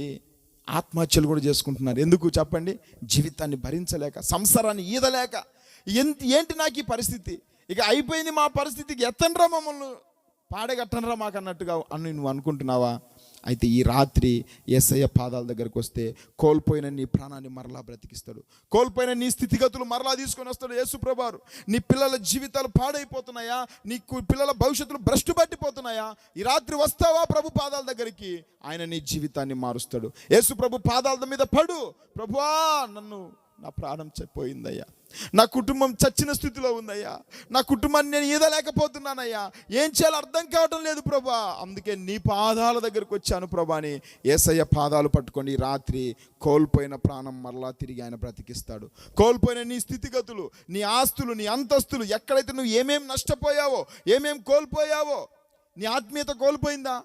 ఆత్మహత్యలు కూడా చేసుకుంటున్నారు. ఎందుకు చెప్పండి? జీవితాన్ని భరించలేక, సంసారాన్ని ఈదలేక. ఏంటి నాకు ఈ పరిస్థితి, ఇక అయిపోయింది మా పరిస్థితికి, ఎత్తండ్రా మమ్మల్ని, పాడగట్టనరా మాకు అన్నట్టుగా అని నువ్వు అనుకుంటున్నావా? అయితే ఈ రాత్రి యేసయ్య పాదాల దగ్గరకు వస్తే కోల్పోయిన నీ ప్రాణాన్ని మరలా బ్రతికిస్తాడు. కోల్పోయిన నీ స్థితిగతులు మరలా తీసుకొని వస్తాడు యేసుప్రభువారు. నీ పిల్లల జీవితాలు పాడైపోతున్నాయా? నీ పిల్లల భవిష్యత్తులు భ్రష్టు పట్టిపోతున్నాయా? ఈ రాత్రి వస్తావా ప్రభు పాదాల దగ్గరికి? ఆయన నీ జీవితాన్ని మారుస్తాడు. యేసుప్రభు పాదాల మీద పడు. ప్రభువా, నా ప్రాణం పోయిందయ్యా, నా కుటుంబం చచ్చిన స్థితిలో ఉందయ్యా, నా కుటుంబాన్ని నేను ఈదలేకపోతున్నానయ్యా, ఏం చేయాలో అర్థం కావటం లేదు ప్రభా, అందుకే నీ పాదాల దగ్గరకు వచ్చాను ప్రభా అని యేసయ్య పాదాలు పట్టుకొని రాత్రి కోల్పోయిన ప్రాణం మరలా తిరిగి ఆయన బ్రతికిస్తాడు. కోల్పోయిన నీ స్థితిగతులు, నీ ఆస్తులు, నీ అంతస్తులు, ఎక్కడైతే నువ్వు ఏమేం నష్టపోయావో, ఏమేం కోల్పోయావో, నీ ఆత్మీయత కోల్పోయిందా?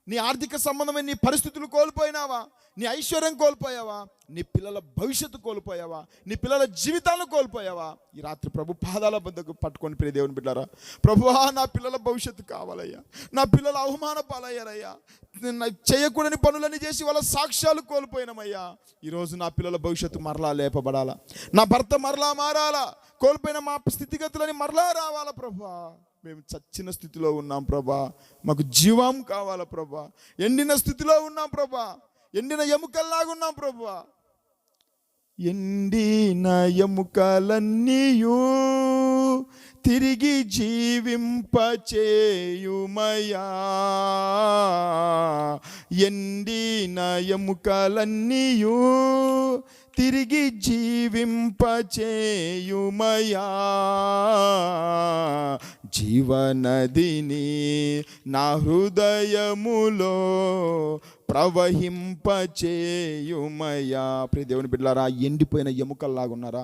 నీ ఆర్థిక సంబంధమైన నీ పరిస్థితులు కోల్పోయినావా? నీ ఐశ్వర్యం కోల్పోయావా? నీ పిల్లల భవిష్యత్తు కోల్పోయావా? నీ పిల్లల జీవితాలను కోల్పోయావా? ఈ రాత్రి ప్రభు పాదాల బద్దకు పట్టుకొని ప్రియ దేవుని బిడ్డారా, ప్రభువా, నా పిల్లల భవిష్యత్తు కావాలయ్యా, నా పిల్లల అవమాన పాలయ్యారయ్యా, చేయకూడని పనులని చేసి వాళ్ళ సాక్ష్యాలు కోల్పోయినామయ్యా, ఈరోజు నా పిల్లల భవిష్యత్తు మరలా లేపబడాలా, నా భర్త మరలా మారాలా, కోల్పోయిన మా స్థితిగతులని మరలా రావాలా ప్రభువా, మేము చచ్చిన స్థితిలో ఉన్నాం ప్రభా, మాకు జీవం కావాలా ప్రభా, ఎండిన స్థితిలో ఉన్నాం ప్రభా, ఎండిన ఎముకల్లాగా ఉన్నాం ప్రభువా, ఎండిన ఎముకలన్నీయు తిరిగి జీవింపచేయుమయా, ఎండిన ఎముకలన్నీయు తిరిగి జీవింపచేయుమయా, జీవనదిని నా హృదయములో ప్రవహింపచేయుమయా. ప్రియ దేవుని బిడ్డలారా, ఎండిపోయిన ఎముకల్లాగా ఉన్నారా?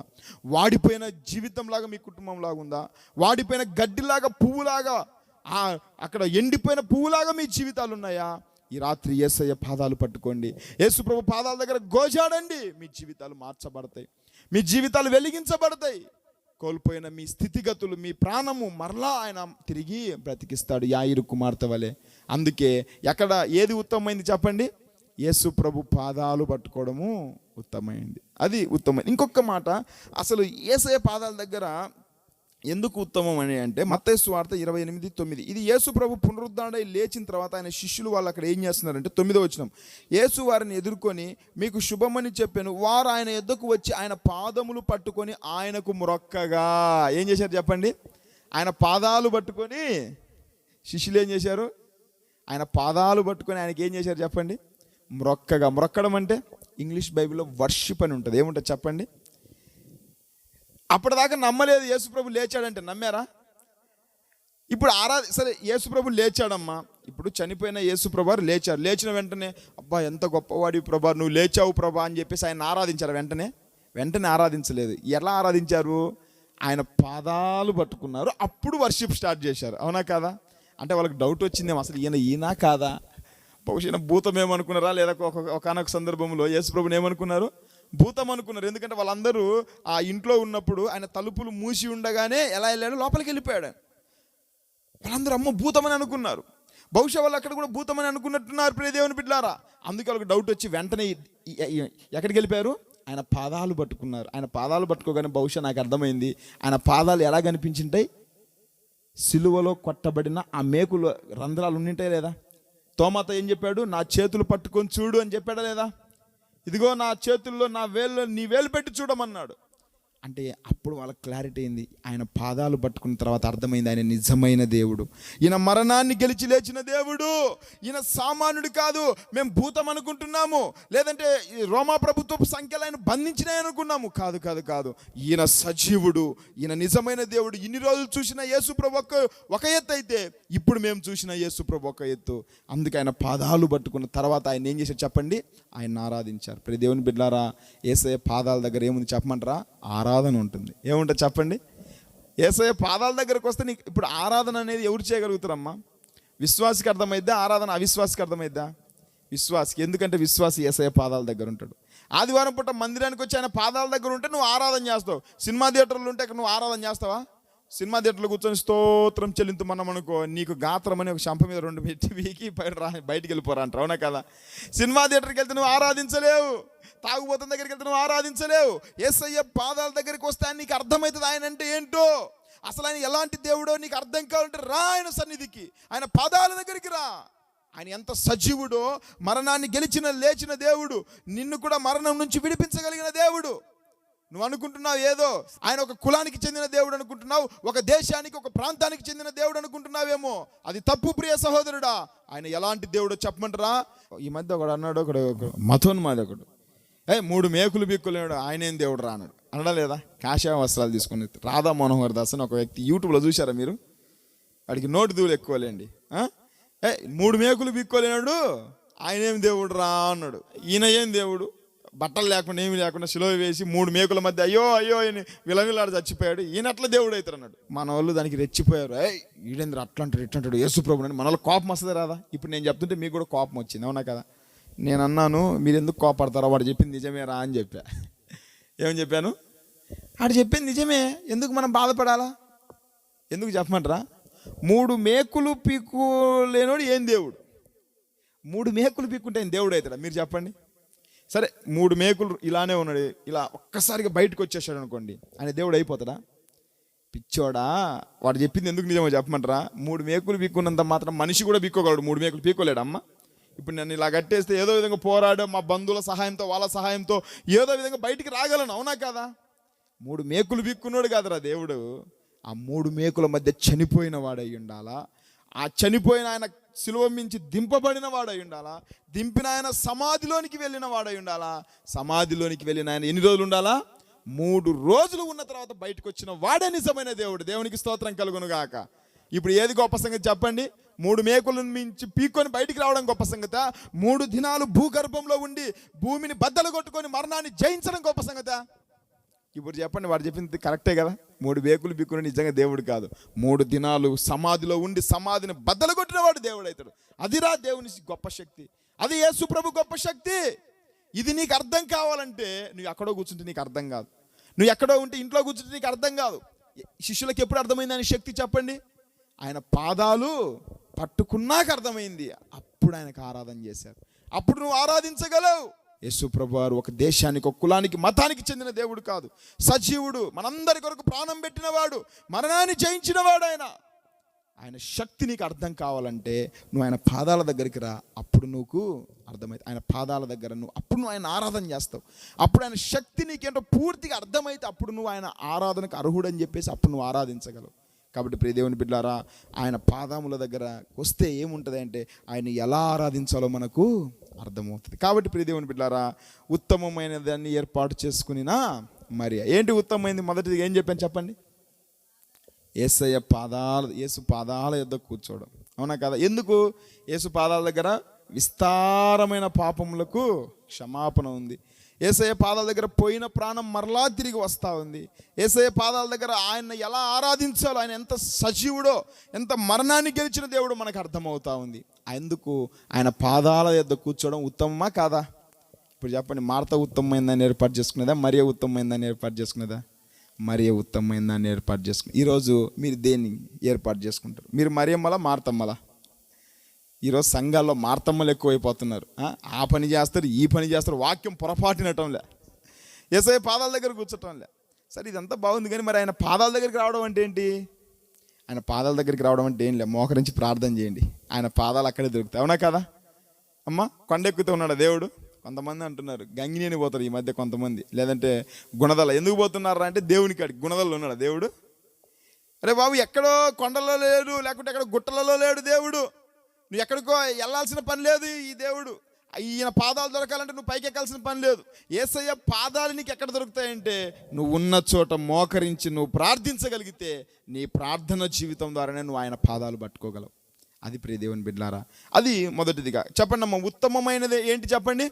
వాడిపోయిన జీవితంలాగా మీ కుటుంబంలాగా ఉందా? వాడిపోయిన గడ్డిలాగా, పువ్వులాగా, అక్కడ ఎండిపోయిన పువ్వులాగా మీ జీవితాలు ఉన్నాయా? ఈ రాత్రి యేసయ్య పాదాలు పట్టుకోండి, యేసుప్రభు పాదాల దగ్గర గోజాడండి. మీ జీవితాలు మార్చబడతాయి, మీ జీవితాలు వెలిగించబడతాయి. కోల్పోయిన మీ స్థితిగతులు, మీ ప్రాణము మరలా ఆయన తిరిగి బ్రతికిస్తాడు, యాయిరు కుమార్తె వలె. అందుకే ఎక్కడ ఏది ఉత్తమమైంది చెప్పండి? యేసుప్రభు పాదాలు పట్టుకోవడము ఉత్తమమైంది, అది ఉత్తమమైంది. ఇంకొక మాట, అసలు యేసయ్య పాదాల దగ్గర ఎందుకు ఉత్తమం అని అంటే, మత్తయి సువార్త 28:9. ఇది యేసు ప్రభు పునరుద్ధరణై లేచిన తర్వాత ఆయన శిష్యులు వాళ్ళు అక్కడ ఏం చేస్తున్నారంటే, 9వ వచనం, యేసు వారిని ఎదుర్కొని మీకు శుభమని చెప్పాను, వారు ఆయన ఎద్దకు వచ్చి ఆయన పాదములు పట్టుకొని ఆయనకు మ్రొక్కగా. ఏం చేశారు చెప్పండి? ఆయన పాదాలు పట్టుకొని శిష్యులు ఏం చేశారు? ఆయన పాదాలు పట్టుకొని ఆయనకి ఏం చేశారు చెప్పండి? మ్రొక్కగా. మ్రొక్కడం అంటే ఇంగ్లీష్ బైబిల్లో వర్షిప్ అని ఉంటుంది. ఏముంటుంది చెప్పండి? అప్పటిదాకా నమ్మలేదు యేసుప్రభు లేచాడంటే, నమ్మారా? ఇప్పుడు సరే, యేసుప్రభు లేచాడమ్మా, ఇప్పుడు చనిపోయిన యేసుప్రభు లేచారు. లేచిన వెంటనే అబ్బా ఎంత గొప్పవాడి ప్రభా, నువ్వు లేచావు ప్రభా అని చెప్పేసి ఆయన ఆరాధించారు. వెంటనే ఆరాధించలేదు. ఎలా ఆరాధించారు? ఆయన పాదాలు పట్టుకున్నారు, అప్పుడు వర్షిప్ స్టార్ట్ చేశారు. అవునా కాదా? అంటే వాళ్ళకి డౌట్ వచ్చిందేమో, అసలు ఈయన కాదా, బహుశా భూతం ఏమనుకున్నారా, లేదా ఒకనొక సందర్భంలో యేసుప్రభుని ఏమనుకున్నారు? భూతం అనుకున్నారు. ఎందుకంటే వాళ్ళందరూ ఆ ఇంట్లో ఉన్నప్పుడు ఆయన తలుపులు మూసి ఉండగానే ఎలా వెళ్ళాడు? లోపలికి వెళ్ళిపోయాడు. వాళ్ళందరూ అమ్మ భూతమని అనుకున్నారు. బహుశా వాళ్ళు అక్కడ కూడా భూతమని అనుకున్నట్టున్నారు ప్రియ దేవుని బిడ్డలారా. అందుకే వాళ్ళకి డౌట్ వచ్చి వెంటనే ఎక్కడికి వెళ్ళిపోయారు? ఆయన పాదాలు పట్టుకున్నారు. ఆయన పాదాలు పట్టుకోగానే బహుశా నాకు అర్థమైంది, ఆయన పాదాలు ఎలా కనిపించింటాయి? సిలువలో కొట్టబడిన ఆ మేకులు రంధ్రాలు ఉండింటాయి లేదా? తోమాతో ఏం చెప్పాడు? నా చేతులు పట్టుకొని చూడు అని చెప్పాడా లేదా? ఇదిగో నా చేతుల్లో నా వేళ్ళు, నీ వేలు పెట్టి చూడమన్నాడు. అంటే అప్పుడు వాళ్ళకి క్లారిటీ అయింది. ఆయన పాదాలు పట్టుకున్న తర్వాత అర్థమైంది ఆయన నిజమైన దేవుడు, ఈయన మరణాన్ని గెలిచి లేచిన దేవుడు, ఈయన సామాన్యుడు కాదు. మేము భూతం అనుకుంటున్నాము, లేదంటే రోమా ప్రభుత్వపు సంఖ్యలు ఆయన బంధించినాయి అనుకున్నాము. కాదు కాదు కాదు, ఈయన సజీవుడు, ఈయన నిజమైన దేవుడు. ఇన్ని రోజులు చూసిన యేసుప్రభు ఒక ఎత్తు అయితే ఇప్పుడు మేము చూసిన యేసుప్రభు ఒక ఎత్తు. అందుకే ఆయన పాదాలు పట్టుకున్న తర్వాత ఆయన ఏం చేశారు చెప్పండి? ఆయన ఆరాధించారు. ప్రతి దేవుని బిడ్డలారా, యేసయ్య పాదాల దగ్గర ఏముంది చెప్పమంటారా? ఆరాధన ఉంటుంది. ఏముంటుంది చెప్పండి? యేసయ్య పాదాల దగ్గరకు వస్తే నీకు ఇప్పుడు ఆరాధన అనేది ఎవరు చేయగలుగుతారమ్మా? విశ్వాసికి అర్థమైద్దా? ఆరాధన అవిశ్వాసికి అర్థమైద్దా? విశ్వాసికి. ఎందుకంటే విశ్వాసి యేసయ్య పాదాల దగ్గర ఉంటాడు. ఆదివారం పూట మందిరానికి వచ్చి ఆయన పాదాల దగ్గర ఉంటే నువ్వు ఆరాధన చేస్తావు. సినిమా థియేటర్లు ఉంటే నువ్వు ఆరాధన చేస్తావా? సినిమా థియేటర్లో కూర్చొని స్తోత్రం చెల్లింతుమన్నాం అనుకో, నీకు గాత్రం అని ఒక శంప మీద 2 పెట్టి వీకి బయటికి వెళ్ళిపోరా అంటారు. అవునా కదా? సినిమా థియేటర్కి వెళ్తే నువ్వు ఆరాధించలేవు, తాగుబోతున్న దగ్గరికి వెళ్తే నువ్వు ఆరాధించలేవు. యేసయ్య పాదాల దగ్గరికి వస్తే నీకు అర్థమవుతుంది ఆయన అంటే ఏంటో, అసలు ఆయన ఎలాంటి దేవుడో నీకు అర్థం కావాలంటే రా ఆయన సన్నిధికి, ఆయన పాదాల దగ్గరికి రా. ఆయన ఎంత సజీవుడో, మరణాన్ని లేచిన దేవుడు, నిన్ను కూడా మరణం నుంచి విడిపించగలిగిన దేవుడు. నువ్వు అనుకుంటున్నావు ఏదో ఆయన ఒక కులానికి చెందిన దేవుడు అనుకుంటున్నావు, ఒక దేశానికి ఒక ప్రాంతానికి చెందిన దేవుడు అనుకుంటున్నావేమో. అది తప్పు ప్రియ సహోదరుడా. ఆయన ఎలాంటి దేవుడో చెప్పమంటారా? ఈ మధ్య ఒకడు అన్నాడు, ఒకడు మతోన్మాది ఒకడు, 3 మేకులు బిక్కులేడు ఆయనేం దేవుడు రా అన్నాడు. అనడా లేదా? కాషాయ వస్త్రాలు తీసుకుని రాధా మనోహర్ దాస్ అని ఒక వ్యక్తి, యూట్యూబ్లో చూసారా మీరు? వాడికి నోటి దూలు ఎక్కువలేండి. 3 మేకులు బిక్కోలేనాడు ఆయనేం దేవుడు రా అన్నాడు. ఈయన ఏం దేవుడు? బట్టలు లేకుండా ఏమి లేకుండా శిలువ వేసి 3 మేకుల మధ్య అయ్యో అయ్యో అని విలవిలాడు చచ్చిపోయాడు. ఈయన అట్లా దేవుడు అవుతారు అన్నాడు. మన వాళ్ళు దానికి రెచ్చిపోయారు. ఈడేంద్ర అట్లా అంటాడు ఇట్లా అంటాడు యేసుప్రభు అని. మన వాళ్ళు కోపం వస్తుంది రాదా? ఇప్పుడు నేను చెప్తుంటే మీకు కూడా కోపం వచ్చింది, అవునా కదా? నేను అన్నాను మీరు ఎందుకు కోపడతారో, వాడు చెప్పింది నిజమే రా అని చెప్పా. ఏమని చెప్పాను? వాడు చెప్పింది నిజమే, ఎందుకు మనం బాధపడాలా? ఎందుకు చెప్పమంటారా? 3 మేకులు పీక్కులేనోడు ఏం దేవుడు? 3 మేకులు పీక్కుంటే ఆయన దేవుడు అవుతాడా? మీరు చెప్పండి. సరే 3 మేకులు ఇలానే ఉన్నాడు, ఇలా ఒక్కసారిగా బయటకు వచ్చేసాడు అనుకోండి, ఆయన దేవుడు అయిపోతాడా? పిచ్చోడా, వాడు చెప్పింది ఎందుకు నిజమో చెప్పమంటారా? 3 మేకులు పీక్కున్నంత మాత్రం మనిషి కూడా పీక్కోగలడు, 3 మేకులు పీక్కోలేడు. అమ్మ ఇప్పుడు నన్ను ఇలా కట్టేస్తే ఏదో విధంగా పోరాడో మా బంధువుల సహాయంతో వాళ్ళ సహాయంతో ఏదో విధంగా బయటికి రాగలను, అవునా కదా? 3 మేకులు పీక్కున్నాడు కాదురా దేవుడు. ఆ 3 మేకుల మధ్య చనిపోయిన వాడై ఉండాలా, ఆ చనిపోయిన ఆయన శిలువ మించి దింపబడిన వాడై ఉండాలా, దింపిన ఆయన సమాధిలోనికి వెళ్ళిన వాడై ఉండాలా, సమాధిలోనికి వెళ్ళిన ఆయన ఎన్ని రోజులు ఉండాలా? 3 రోజులు ఉన్న తర్వాత బయటకు వచ్చిన వాడే నిజమైన దేవుడు. దేవునికి స్తోత్రం కలుగును గాక. ఇప్పుడు ఏది గొప్ప సంగతి చెప్పండి? 3 మేకులను మించి పీక్కొని బయటికి రావడం గొప్ప సంగత? 3 దినాలు భూగర్భంలో ఉండి భూమిని బద్దలు కొట్టుకొని మరణాన్ని జయించడం గొప్ప సంగత? ఇప్పుడు చెప్పండి, వాడు చెప్పింది కరెక్టే కదా? 3 మేకులు పీక్కుని నిజంగా దేవుడు కాదు, 3 దినాలు సమాధిలో ఉండి సమాధిని బద్దలు కొట్టిన వాడు దేవుడు అవుతాడు. అదిరా దేవుని గొప్ప శక్తి, అది యేసుప్రభు గొప్ప శక్తి. ఇది నీకు అర్థం కావాలంటే నువ్వు ఎక్కడో కూర్చుంటే నీకు అర్థం కాదు, నువ్వు ఎక్కడో ఉంటే ఇంట్లో కూర్చుంటే నీకు అర్థం కాదు. శిష్యులకు ఎప్పుడు అర్థమైంది ఆయన శక్తి చెప్పండి? ఆయన పాదాలు పట్టుకున్నాక అర్థమైంది. అప్పుడు ఆయనకు ఆరాధన చేశారు. అప్పుడు నువ్వు ఆరాధించగలవు. యేసుప్రభు వారు ఒక దేశానికి, ఒక కులానికి, మతానికి చెందిన దేవుడు కాదు, సజీవుడు, మనందరి కొరకు ప్రాణం పెట్టినవాడు, మరణాన్ని జయించినవాడు. ఆయన శక్తి నీకు అర్థం కావాలంటే నువ్వు ఆయన పాదాల దగ్గరికి రా. అప్పుడు నువ్వు అర్థమైతే ఆయన పాదాల దగ్గర అప్పుడు నువ్వు ఆయన ఆరాధన చేస్తావు. అప్పుడు ఆయన శక్తి నీకేంటో పూర్తిగా అర్థమైతే అప్పుడు నువ్వు ఆయన ఆరాధనకు అర్హుడని చెప్పేసి అప్పుడు నువ్వు ఆరాధించగలవు. కాబట్టి ప్రియ దేవుని బిడ్డలారా, ఆయన పాదముల దగ్గర వస్తే ఏముంటుంది అంటే ఆయన ఎలా ఆరాధించాలో మనకు అర్థమవుతుంది. కాబట్టి ప్రియ దేవుని బిడ్డలారా, ఉత్తమమైన దాన్ని ఏర్పాటు చేసుకునినా మరియా. ఏంటి ఉత్తమమైనది? మొదటిది ఏం చెప్పాను చెప్పండి? యేసు పాదాల యొద్ద కూర్చోవడం, అవునా కదా? ఎందుకు? యేసు పాదాల దగ్గర విస్తారమైన పాపములకు క్షమాపణ ఉంది. యేసయ్య పాదాల దగ్గర పోయిన ప్రాణం మరలా తిరిగి వస్తూ ఉంది. యేసయ్య పాదాల దగ్గర ఆయన ఎలా ఆరాధించాలో, ఆయన ఎంత సజీవుడో, ఎంత మరణాన్ని గెలిచిన దేవుడో మనకు అర్థమవుతా ఉంది. అందుకు ఆయన పాదాల యొద్ద కూర్చోవడం ఉత్తమమా కాదా? ఇప్పుడు చెప్పండి, మార్త ఉత్తమమైందని ఏర్పాటు చేసుకునేదా? మరియ ఉత్తమమైందని ఏర్పాటు చేసుకునేదా? మరియ ఉత్తమమైందని ఏర్పాటు చేసుకుని. ఈరోజు మీరు దేన్ని ఏర్పాటు చేసుకుంటారు? మీరు మరియమ్మలా మార్తమ్మలా? ఈరోజు సంఘాల్లో మార్తమ్మలు ఎక్కువైపోతున్నారు. ఆ పని చేస్తారు, ఈ పని చేస్తారు, వాక్యం పొరపాటినటంలే, యేసయ్య పాదాల దగ్గర కూర్చోటంలే. సరే ఇదంతా బాగుంది, కానీ మరి ఆయన పాదాల దగ్గరికి రావడం అంటే ఏంటి? ఆయన పాదాల దగ్గరికి రావడం అంటే ఏం లే, మోకరించి ప్రార్థన చేయండి, ఆయన పాదాలు అక్కడే దొరుకుతాయి, అవునా కదా? అమ్మ కొండ ఎక్కుతూ ఉన్నాడు దేవుడు, కొంతమంది అంటున్నారు గంగినేని పోతారు ఈ మధ్య కొంతమంది, లేదంటే గుణదల. ఎందుకు పోతున్నారా అంటే దేవుని కాడికి. గుణదలలో ఉన్నాడు దేవుడు? అరే బాబు, ఎక్కడో కొండల్లో లేడు, లేకుంటే ఎక్కడ గుట్టలలో లేడు దేవుడు. నువ్వు ఎక్కడికో వెళ్ళాల్సిన పని లేదు. ఈ దేవుడు ఈయన పాదాలు దొరకాలంటే నువ్వు పైకి ఎక్కాల్సిన పని లేదు. యేసయ్య పాదాలు నీకు ఎక్కడ దొరుకుతాయంటే నువ్వు ఉన్న చోట మోకరించి నువ్వు ప్రార్థించగలిగితే నీ ప్రార్థన జీవితం ద్వారానే నువ్వు ఆయన పాదాలు పట్టుకోగలవు. అది ప్రియ దేవుని బిడ్డలారా, అది మొదటిదిగా. చెప్పండి అమ్మ, ఉత్తమమైనది ఏంటి చెప్పండి?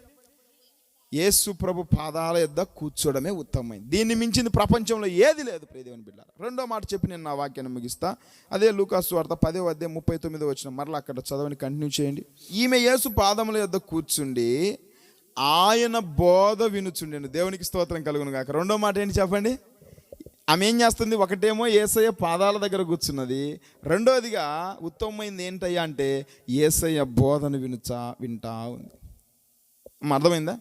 యేసు ప్రభు పాదాల యొద్ద కూర్చోవడమే ఉత్తమమైనది. దీన్ని మించింది ప్రపంచంలో ఏది లేదు ప్రియ దేవుని బిడ్డలారా. రెండో మాట చెప్పి నేను నా వాక్యాన్ని ముగిస్తా. అదే లూకాసు వార్త 10:39 మరలా అక్కడ చదవని కంటిన్యూ చేయండి. ఈమె యేసు పాదముల యొద్ద కూర్చుండి ఆయన బోధ వినుచుండెను. దేవునికి స్తోత్రం కలుగును గాక. రెండో మాట ఏంటి చెప్పండి? ఆమె ఏం చేస్తుంది? ఒకటేమో యేసయ్య పాదాల దగ్గర కూర్చున్నది, రెండోదిగా ఉత్తమమైంది ఏంటయ్యా అంటే యేసయ్య బోధను వింటా ఉంది. అర్థమైందా?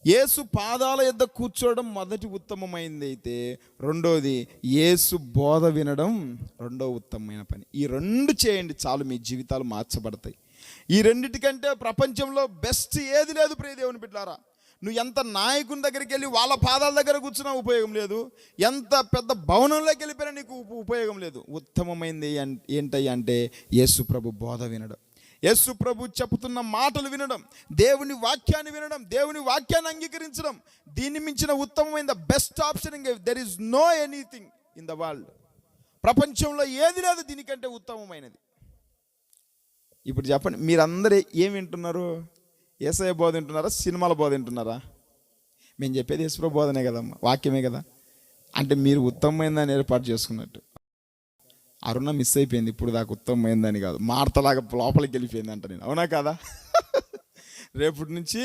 యేసు పాదాల యొద్ద కూర్చోవడం మొదటి ఉత్తమమైంది అయితే, రెండోది యేసు బోధ వినడం రెండో ఉత్తమమైన పని. ఈ రెండు చేయండి చాలు, మీ జీవితాలు మార్చబడతాయి. ఈ రెండిటికంటే ప్రపంచంలో బెస్ట్ ఏది లేదు ప్రియ దేవుని బిడ్డలారా. నువ్వు ఎంత నాయకుని దగ్గరికి వెళ్ళి వాళ్ళ పాదాల దగ్గర కూర్చున్నా ఉపయోగం లేదు, ఎంత పెద్ద భవనంలోకి వెళ్ళిపోయినా నీకు ఉపయోగం లేదు. ఉత్తమమైంది ఏంటయ్యా అంటే యేసు ప్రభు బోధ వినడం, యేసు ప్రభు చెబుతున్న మాటలు వినడం, దేవుని వాక్యాన్ని వినడం, దేవుని వాక్యాన్ని అంగీకరించడం. దీన్ని మించిన ఉత్తమమైన the best option there is know anything in the world. ప్రపంచంలో ఏది లేదు దీనికంటే ఉత్తమమైనది. ఇప్పుడు చెప్పండి, మీరందరూ ఏం వింటున్నారు? యేసయ్య బోధ వింటున్నారా, సినిమాల బోధ వింటున్నారా? మేము చెప్పేది యేసు ప్రభు బోధనే కదమ్మా, వాక్యమే కదా. అంటే మీరు ఉత్తమమైందని ఏర్పాటు చేసుకున్నట్టు. అరుణ మిస్ అయిపోయింది ఇప్పుడు దాకా, ఉత్తమమైందని కాదు, మార్తలాగా లోపలికి వెళ్ళిపోయింది అంట నేను. అవునా కాదా? రేపటి నుంచి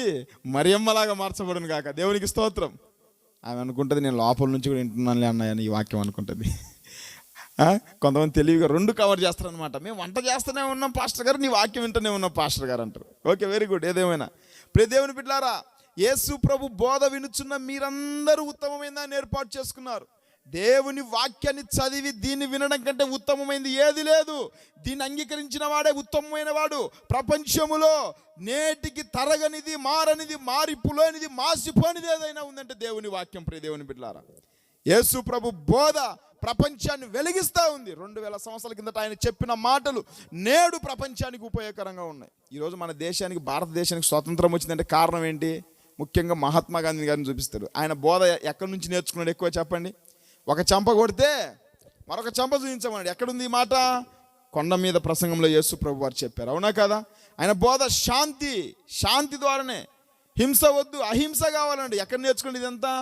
మరియమ్మలాగా మార్చబడును కాక. దేవునికి స్తోత్రం. ఆమె అనుకుంటుంది నేను లోపల నుంచి కూడా వింటున్నానులే అన్నాయని ఈ వాక్యం అనుకుంటుంది. కొంతమంది తెలివిగా రెండు కవర్ చేస్తారనమాట. మేము వంట చేస్తూనే ఉన్నాం పాస్టర్ గారు, నీ వాక్యం వింటూనే ఉన్నాం పాస్టర్ గారు అంటారు. Okay, very good. ఏదేమైనా ప్రియ దేవుని బిడ్డలారా, యేసు ప్రభు బోధ వినుచున్న మీరందరూ ఉత్తమమైన దాన్ని ఏర్పాటు చేసుకున్నారు. దేవుని వాక్యాన్ని చదివి దీన్ని వినడం కంటే ఉత్తమమైనది ఏది లేదు. దీన్ని అంగీకరించిన వాడే ఉత్తమమైన వాడు. ప్రపంచములో నేటికి తరగనిది, మారనిది, మారిపోలేనిది, మాసిపోనిది ఏదైనా ఉందంటే దేవుని వాక్యం. ప్రియ దేవుని బిడ్డలారా, యేసు ప్రభు బోధ ప్రపంచాన్ని వెలిగిస్తూ ఉంది. 2000 సంవత్సరాల కిందట ఆయన చెప్పిన మాటలు నేడు ప్రపంచానికి ఉపయోగకరంగా ఉన్నాయి. ఈరోజు మన దేశానికి, భారతదేశానికి స్వాతంత్రం వచ్చిందంటే కారణం ఏంటి? ముఖ్యంగా మహాత్మా గాంధీ గారిని చూపిస్తారు. ఆయన బోధ ఎక్కడి నుంచి నేర్చుకున్నాడు ఎక్కువ చెప్పండి? ఒక చంప కొడితే మరొక చంప చూపించమన్నాడు. ఎక్కడుంది ఈ మాట? కొండ మీద ప్రసంగంలో యేసు ప్రభు వారు చెప్పారు. అవునా కదా? ఆయన బోధ శాంతి ద్వారానే. హింస వద్దు, అహింస కావాలండి. ఎక్కడ నేర్చుకోండి ఇదంతా?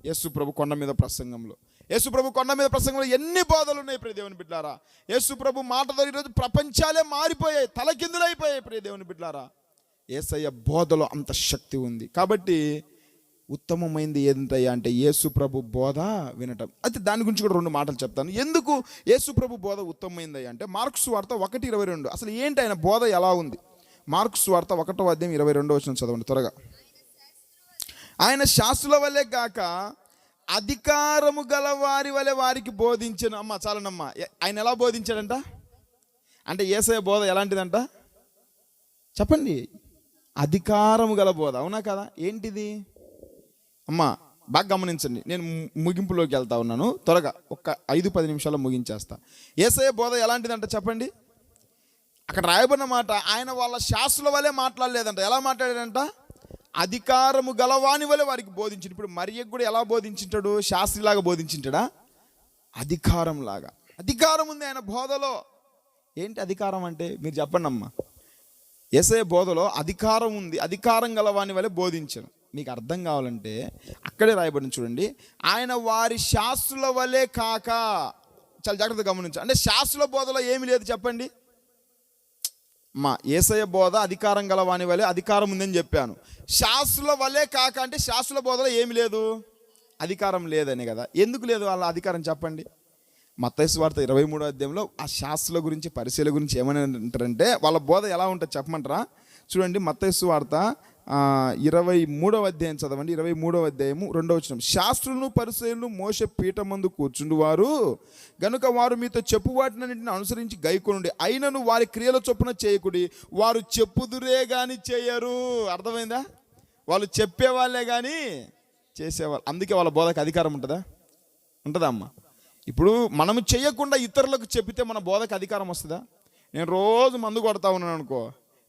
యేసు ప్రభు కొండ మీద ప్రసంగంలో. యేసు ప్రభు కొండ మీద ప్రసంగంలో ఎన్ని బోధలు ఉన్నాయి ప్రియ దేవుని బిడ్డలారా. యేసు ప్రభు మాటతో ఈరోజు ప్రపంచాలే మారిపోయాయి, తలకిందులైపోయాయి ప్రియ దేవుని బిడ్డలారా. యేసయ్య బోధలో అంత శక్తి ఉంది. కాబట్టి ఉత్తమమైంది ఏంటయ్యా అంటే యేసు ప్రభు బోధ వినటం. అయితే దాని గురించి కూడా 2 మాటలు చెప్తాను. ఎందుకు యేసు ప్రభు బోధ ఉత్తమమైందయ్యా అంటే మార్కు సువార్త 1:22. అసలు ఏంటి ఆయన బోధ ఎలా ఉంది? మార్కు సువార్త 1:22 చదవండి త్వరగా. ఆయన శాస్త్రుల వల్లే కాక అధికారము గల వారి వలె వారికి బోధించను. అమ్మ చాలనమ్మా. ఆయన ఎలా బోధించాడంట అంటే యేసయ్య బోధ ఎలాంటిదంట చెప్పండి? అధికారము గల బోధ. అవునా కదా? ఏంటిది అమ్మా? బాగా గమనించండి. నేను ముగింపులోకి వెళ్తా ఉన్నాను. త్వరగా ఒక 5-10 నిమిషాల్లో ముగించేస్తా. యేసయ్య బోధ ఎలాంటిదంట చెప్పండి? అక్కడ రాయబడిన మాట, ఆయన వాళ్ళ శాస్త్రుల వలె మాట్లాడలేదంట. ఎలా మాట్లాడాడంట? అధికారము గలవాని వలె వారికి బోధించిండు. ఇప్పుడు మరియకు కూడా ఎలా బోధించింటాడు? శాస్త్రిలాగా బోధించింటాడా? అధికారం లాగా. అధికారం ఉంది ఆయన బోధలో. ఏంటి అధికారం అంటే మీరు చెప్పండి అమ్మా. యేసయ్య బోధలో అధికారం ఉంది. అధికారం గలవాని వలె బోధించను. మీకు అర్థం కావాలంటే అక్కడే రాయబడింది చూడండి. ఆయన వారి శాస్త్రుల వలె కాక. చాలా జాగ్రత్తగా గమనించండి. అంటే శాస్త్రుల బోధలో ఏమి లేదు చెప్పండి? మా యేసయ్య బోధ అధికారం గలవాని వలె అధికారం ఉందని చెప్పాను. శాస్త్రుల వలె కాక అంటే శాస్త్రుల బోధలో ఏమి లేదు? అధికారం లేదని కదా. ఎందుకు లేదు వాళ్ళ అధికారం చెప్పండి? మత్తయి సువార్త 23వ అధ్యాయంలో ఆ శాస్త్రుల గురించి, పరిశీల గురించి ఏమని అంటారంటే వాళ్ళ బోధ ఎలా ఉంటుంది చెప్పమంటారా? చూడండి, మత్తయి సువార్త 23వ అధ్యాయం చదవండి. 23వ అధ్యాయము 2వ వచనం. శాస్త్రులను పరిసయ్యులను మోషే పీఠమందు కూర్చుండువారు గనుక వారు మీతో చెప్పు వాటినన్నింటిని అనుసరించి గైకొనుడి, అయినను వారి క్రియల చొప్పున చేయకుడి, వారు చెప్పుదురే కానీ చేయరు. అర్థమైందా? వాళ్ళు చెప్పేవాళ్ళే కానీ చేసేవాళ్ళు. అందుకే వాళ్ళ బోధకు అధికారం ఉంటుందా? ఉంటుందా అమ్మ? ఇప్పుడు మనము చేయకుండా ఇతరులకు చెప్పితే మన బోధకు అధికారం వస్తుందా? నేను రోజు మందు కొడతా ఉన్నాను అనుకో,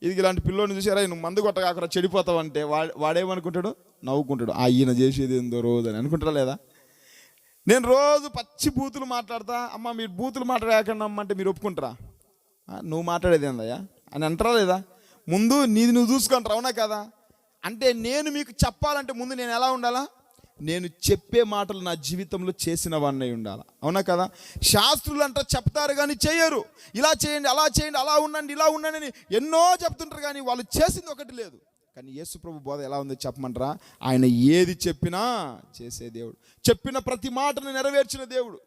ఇది ఇలాంటి పిల్లోని చూసారా, నువ్వు మందు కొట్టగా చెడిపోతావు అంటే వాడేమనుకుంటాడు? నవ్వుకుంటాడు, ఈయన చేసేది ఏందో రోజు అని అనుకుంటారా లేదా? నేను రోజు పచ్చి బూతులు మాట్లాడతా, అమ్మ మీరు బూతులు మాట్లాడకండి అమ్మ అంటే మీరు ఒప్పుకుంటారా? నువ్వు మాట్లాడేది ఏందయ్యా అని అంటారా లేదా? ముందు నీది నువ్వు చూసుకుంటారు, అవునా కదా? అంటే నేను మీకు చెప్పాలంటే ముందు నేను ఎలా ఉండాలా? నేను చెప్పే మాటలు నా జీవితంలో చేసిన వాడినై ఉండాలి, అవునా కదా? శాస్త్రులు అంట చెప్తారు కానీ చేయరు. ఇలా చేయండి, అలా చేయండి, అలా ఉండండి, ఇలా ఉండండి అని ఎన్నో చెప్తుంటారు కానీ వాళ్ళు చేసింది ఒకటి లేదు. కానీ యేసు ప్రభు బోధ ఎలా ఉందో చెప్పమంటారా? ఆయన ఏది చెప్పినా చేసే దేవుడు, చెప్పిన ప్రతి మాటను నెరవేర్చిన దేవుడు.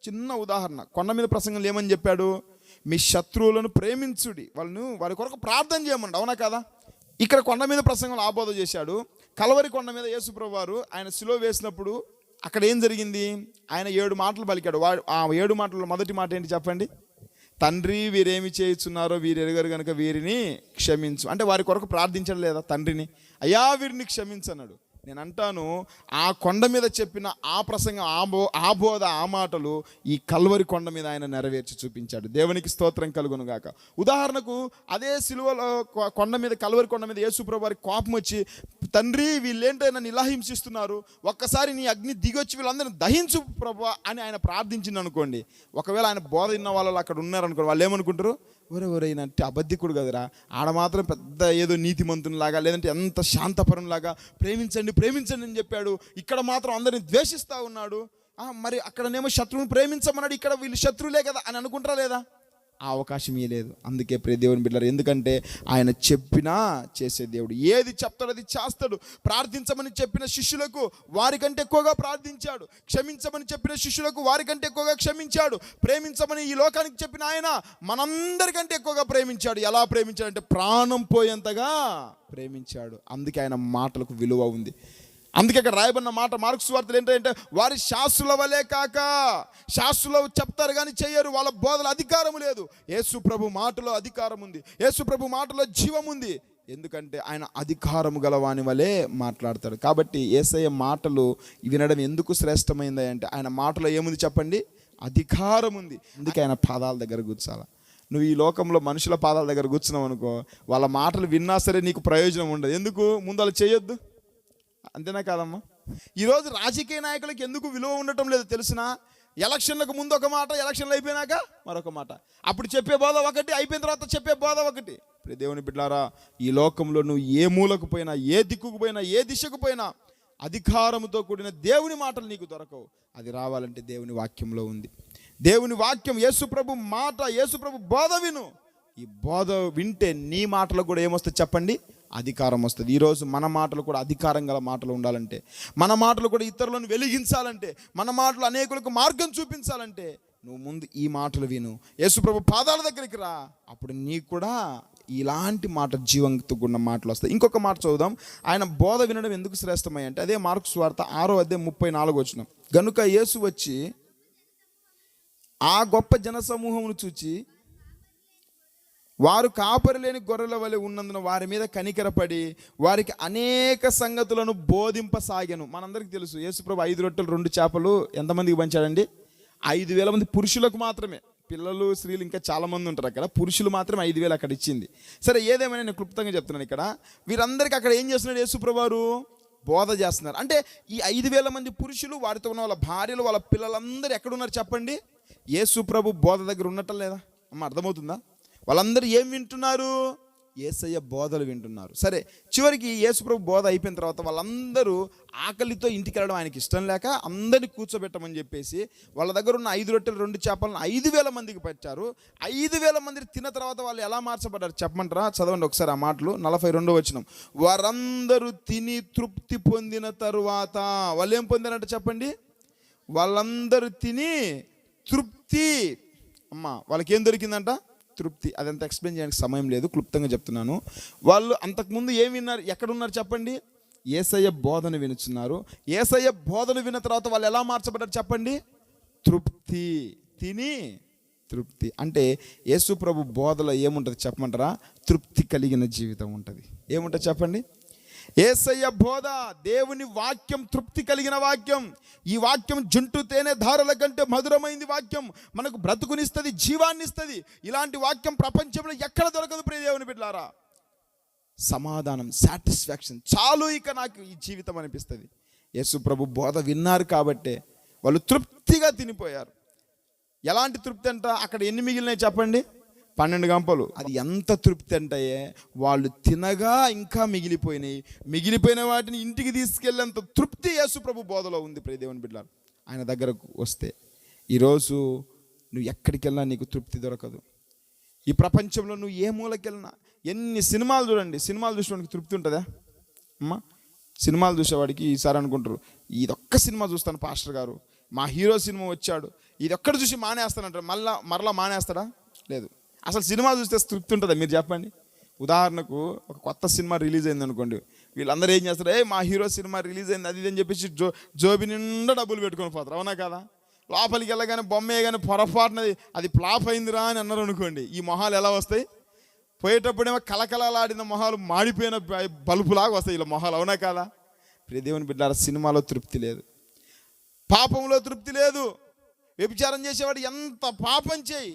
చిన్న ఉదాహరణ, కొండ మీద ప్రసంగంలో ఏమని చెప్పాడు? మీ శత్రువులను ప్రేమించుడి, వారి కొరకు ప్రార్థన చేయమండి, అవునా కదా? ఇక్కడ కొండ మీద ప్రసంగంలో ఆబోధ చేశాడు. కలవరి కొండ మీద యేసు ప్రభు వారు ఆయన సిలువ వేసినప్పుడు అక్కడ ఏం జరిగింది? ఆయన 7 మాటలు పలికాడు. ఆ 7 మాటల్లో మొదటి మాట ఏంటి చెప్పండి? తండ్రి వీరేమి చేయుచున్నారో వీరు ఎరుగరు కనుక వీరిని క్షమించు. అంటే వారి కొరకు ప్రార్థించడం లేదా తండ్రిని? అయ్యా వీరిని క్షమించన్నాడు. నేను అంటాను, ఆ కొండ మీద చెప్పిన ఆ ప్రసంగం, ఆ బోధ, ఆ మాటలు ఈ కల్వరి కొండ మీద ఆయన నెరవేర్చి చూపించాడు. దేవునికి స్తోత్రం కలుగును గాక. ఉదాహరణకు అదే సిలువలో కొండ మీద, కల్వరి కొండ మీద యేసు ప్రభు వారికి కోపం వచ్చి, తండ్రి వీళ్ళేంటో నన్ను ఇలా హింసిస్తున్నారు, ఒక్కసారి నీ అగ్ని దిగొచ్చి వీళ్ళందరినీ దహించు ప్రభు అని ఆయన ప్రార్థించింది అనుకోండి. ఒకవేళ ఆయన బోధ విన్న వాళ్ళు అక్కడ ఉన్నారనుకోండి, వాళ్ళు ఏమనుకుంటారు? ఒరైనంటే అబద్ధికుడు కదరా, ఆడ మాత్రం పెద్ద ఏదో నీతిమంతునిలాగా, లేదంటే ఎంత శాంతపరంలాగా ప్రేమించండి ప్రేమించండి అని చెప్పాడు, ఇక్కడ మాత్రం అందరిని ద్వేషిస్తూ ఉన్నాడు. మరి అక్కడనేమో శత్రువుని ప్రేమించమన్నాడు, ఇక్కడ వీళ్ళు శత్రువులే కదా అని అనుకుంటారా లేదా? ఆ అవకాశం లేదు. అందుకే ప్రియ దేవుని బిడ్డలారా, ఎందుకంటే ఆయన చెప్పినా చేసే దేవుడు. ఏది చెప్తాడు అది చేస్తాడు. ప్రార్థించమని చెప్పిన శిష్యులకు వారికంటే ఎక్కువగా ప్రార్థించాడు. క్షమించమని చెప్పిన శిష్యులకు వారికంటే ఎక్కువగా క్షమించాడు. ప్రేమించమని ఈ లోకానికి చెప్పిన ఆయన మనందరికంటే ఎక్కువగా ప్రేమించాడు. ఎలా ప్రేమించాడంటే ప్రాణం పోయేంతగా ప్రేమించాడు. అందుకే ఆయన మాటలకు విలువ ఉంది. అందుకే ఇక్కడ రాయబడిన మాట మార్కు సువార్తలు ఏంటంటే, వారి శాస్త్రుల వలే కాక, శాస్త్రులు చెప్తారు కానీ చెయ్యరు, వాళ్ళ బోధల అధికారం లేదు. యేసు ప్రభు మాటలో అధికారం ఉంది, యేసు ప్రభు మాటలో జీవం ఉంది. ఎందుకంటే ఆయన అధికారము గలవాని వలే మాట్లాడతాడు. కాబట్టి యేసయ్య మాటలు వినడం ఎందుకు శ్రేష్టమైంది అంటే, ఆయన మాటలో ఏముంది చెప్పండి? అధికారం ఉంది. అందుకే ఆయన పాదాల దగ్గర కూర్చోాలి. నువ్వు ఈ లోకంలో మనుషుల పాదాల దగ్గర కూర్చున్నావు అనుకో, వాళ్ళ మాటలు విన్నా సరే నీకు ప్రయోజనం ఉండదు. ఎందుకు? ముందు అలా చేయొద్దు, అంతేనా కాదమ్మా? ఈరోజు రాజకీయ నాయకులకు ఎందుకు విలువ ఉండటం లేదు తెలిసినా? ఎలక్షన్లకు ముందు ఒక మాట, ఎలక్షన్లు అయిపోయినాక మరొక మాట. అప్పుడు చెప్పే బోధ ఒకటి, అయిపోయిన తర్వాత చెప్పే బోధ ఒకటి. ప్రియ దేవుని బిడ్డలారా, ఈ లోకంలో నువ్వు ఏ మూలకు పోయినా, ఏ దిక్కుకు పోయినా, ఏ దిశకు పోయినా అధికారముతో కూడిన దేవుని మాటలు నీకు దొరకవు. అది రావాలంటే దేవుని వాక్యంలో ఉంది. దేవుని వాక్యం, యేసుప్రభు మాట, యేసుప్రభు బోధ విను. ఈ బోధ వింటే నీ మాటలకు కూడా ఏమొస్తుంది చెప్పండి? అధికారం వస్తుంది. ఈరోజు మన మాటలు కూడా అధికారం గల మాటలు ఉండాలంటే, మన మాటలు కూడా ఇతరులను వెలిగించాలంటే, మన మాటలు అనేకులకు మార్గం చూపించాలంటే నువ్వు ముందు ఈ మాటలు విను. యేసుప్రభు పాదాల దగ్గరికి రా. అప్పుడు నీకు కూడా ఇలాంటి మాట, జీవంతో కూడిన మాటలు వస్తాయి. ఇంకొక మాట చదువుదాం. ఆయన బోధ వినడం ఎందుకు శ్రేష్టమై అంటే, అదే మార్కు సువార్త 6వ అధ్యాయం 34వ వచనం. గనుక యేసు వచ్చి ఆ గొప్ప జనసమూహమును చూచి, వారు కాపరి లేని గొర్రెల వలె ఉన్నందున వారి మీద కనికరపడి వారికి అనేక సంగతులను బోధింపసాగాను. మనందరికీ తెలుసు, యేసుప్రభు 5 రొట్టెలు 2 చేపలు ఎంతమందికి పంచాడండి? 5,000 మంది పురుషులకు మాత్రమే. పిల్లలు, స్త్రీలు ఇంకా చాలామంది ఉంటారు అక్కడ. పురుషులు మాత్రం 5,000 అక్కడ ఇచ్చింది. సరే, ఏదేమైనా నేను క్లుప్తంగా చెప్తున్నాను. ఇక్కడ వీరందరికీ అక్కడ ఏం చేస్తున్నాడు యేసుప్రభు వారు? బోధ చేస్తున్నారు. అంటే ఈ 5,000 మంది పురుషులు, వారితో ఉన్న వాళ్ళ భార్యలు, వాళ్ళ పిల్లలందరూ ఎక్కడున్నారు చెప్పండి? యేసుప్రభు బోధ దగ్గర ఉండటం లేదా అమ్మ? అర్థమవుతుందా? వాళ్ళందరూ ఏం వింటున్నారు? యేసయ్య బోధలు వింటున్నారు. సరే, చివరికి యేసుప్రభు బోధ అయిపోయిన తర్వాత వాళ్ళందరూ ఆకలితో ఇంటికి వెళ్ళడం ఆయనకి ఇష్టం లేక అందరినీ కూర్చోబెట్టమని చెప్పేసి వాళ్ళ దగ్గర ఉన్న 5 రొట్టెలు 2 చేపలను 5,000 మందికి పెట్టారు. 5,000 మంది తిన్న తర్వాత వాళ్ళు ఎలా మార్చబడ్డారు చెప్పమంటారా? చదవండి ఒకసారి ఆ మాటలు. 42వ వచనం. వారందరూ తిని తృప్తి పొందిన తరువాత వాళ్ళు ఏం పొందారంట చెప్పండి? వాళ్ళందరూ తిని తృప్తి. అమ్మ, వాళ్ళకి ఏం దొరికిందంట? తృప్తి. అదంతా ఎక్స్ప్లెయిన్ చేయడానికి సమయం లేదు, క్లుప్తంగా చెప్తున్నాను. వాళ్ళు అంతకుముందు ఏం విన్నారు, ఎక్కడున్నారు చెప్పండి? యేసయ్య బోధన వినుచున్నారు. యేసయ్య బోధన విన్న తర్వాత వాళ్ళు ఎలా మార్చబడ్డారు చెప్పండి? తృప్తి. తిని తృప్తి. అంటే యేసు ప్రభు బోధలో ఏముంటుంది చెప్పమంటారా? తృప్తి కలిగిన జీవితం ఉంటుంది. ఏముంటుంది చెప్పండి? యేసయ్య బోధ, దేవుని వాక్యం తృప్తి కలిగిన వాక్యం. ఈ వాక్యం జుంటు తేనె ధారల కంటే మధురమైంది వాక్యం. మనకు బ్రతుకునిస్తుంది, జీవాన్ని ఇస్తుంది. ఇలాంటి వాక్యం ప్రపంచంలో ఎక్కడ దొరకదు ప్రియ దేవుని బిడ్డలారా. సమాధానం, సాటిస్ఫాక్షన్, చాలు ఇక నాకు ఈ జీవితం అనిపిస్తుంది. యేసు ప్రభు బోధ విన్నారు కాబట్టే వాళ్ళు తృప్తిగా తినిపోయారు. ఎలాంటి తృప్తి అంట? అక్కడ ఎన్ని మిగిలినాయి చెప్పండి? 12 గంపలు. అది ఎంత తృప్తి అంటే వాళ్ళు తినగా ఇంకా మిగిలిపోయినాయి. మిగిలిపోయిన వాటిని ఇంటికి తీసుకెళ్ళేంత తృప్తి యేసు ప్రభు బోధలో ఉంది ప్రియ దేవుని బిడ్డలారా. ఆయన దగ్గరకు వస్తే ఈరోజు నువ్వు ఎక్కడికి వెళ్ళినా నీకు తృప్తి దొరకదు. ఈ ప్రపంచంలో నువ్వు ఏ మూలకి వెళ్ళినా, ఎన్ని సినిమాలు చూడండి, సినిమాలు చూసేవాడికి తృప్తి ఉంటుందా అమ్మా? సినిమాలు చూసేవాడికి ఈసారి అనుకుంటారు, ఇదొక్క సినిమా చూస్తాను పాస్టర్ గారు, మా హీరో సినిమా వచ్చాడు, ఇదొక్కటి చూసి మానేస్తానంటారు. మరలా మానేస్తాడా? లేదు. అసలు సినిమా చూస్తే తృప్తి ఉంటుందా మీరు చెప్పండి? ఉదాహరణకు ఒక కొత్త సినిమా రిలీజ్ అయింది అనుకోండి, వీళ్ళందరూ ఏం చేస్తారు? మా హీరో సినిమా రిలీజ్ అయింది అది ఇది అని చెప్పేసి జోబి నిండా డబ్బులు పెట్టుకొని పోతారు. అవునా కదా? లోపలికి వెళ్ళగానే బొమ్మే కానీ పొరపాటునది అది ఫ్లాప్ అయిందిరా అని అన్నారు అనుకోండి, ఈ మొహాలు ఎలా వస్తాయి? పోయేటప్పుడేమో కలకలలాడిన మొహాలు మాడిపోయిన బలుపులాగా వస్తాయి ఇలా మొహాలు. అవునా కదా? ప్రియ దేవుని బిడ్డలారా, సినిమాలో తృప్తి లేదు, పాపంలో తృప్తి లేదు. వ్యభిచారం చేసేవాడు ఎంత పాపం చేయి,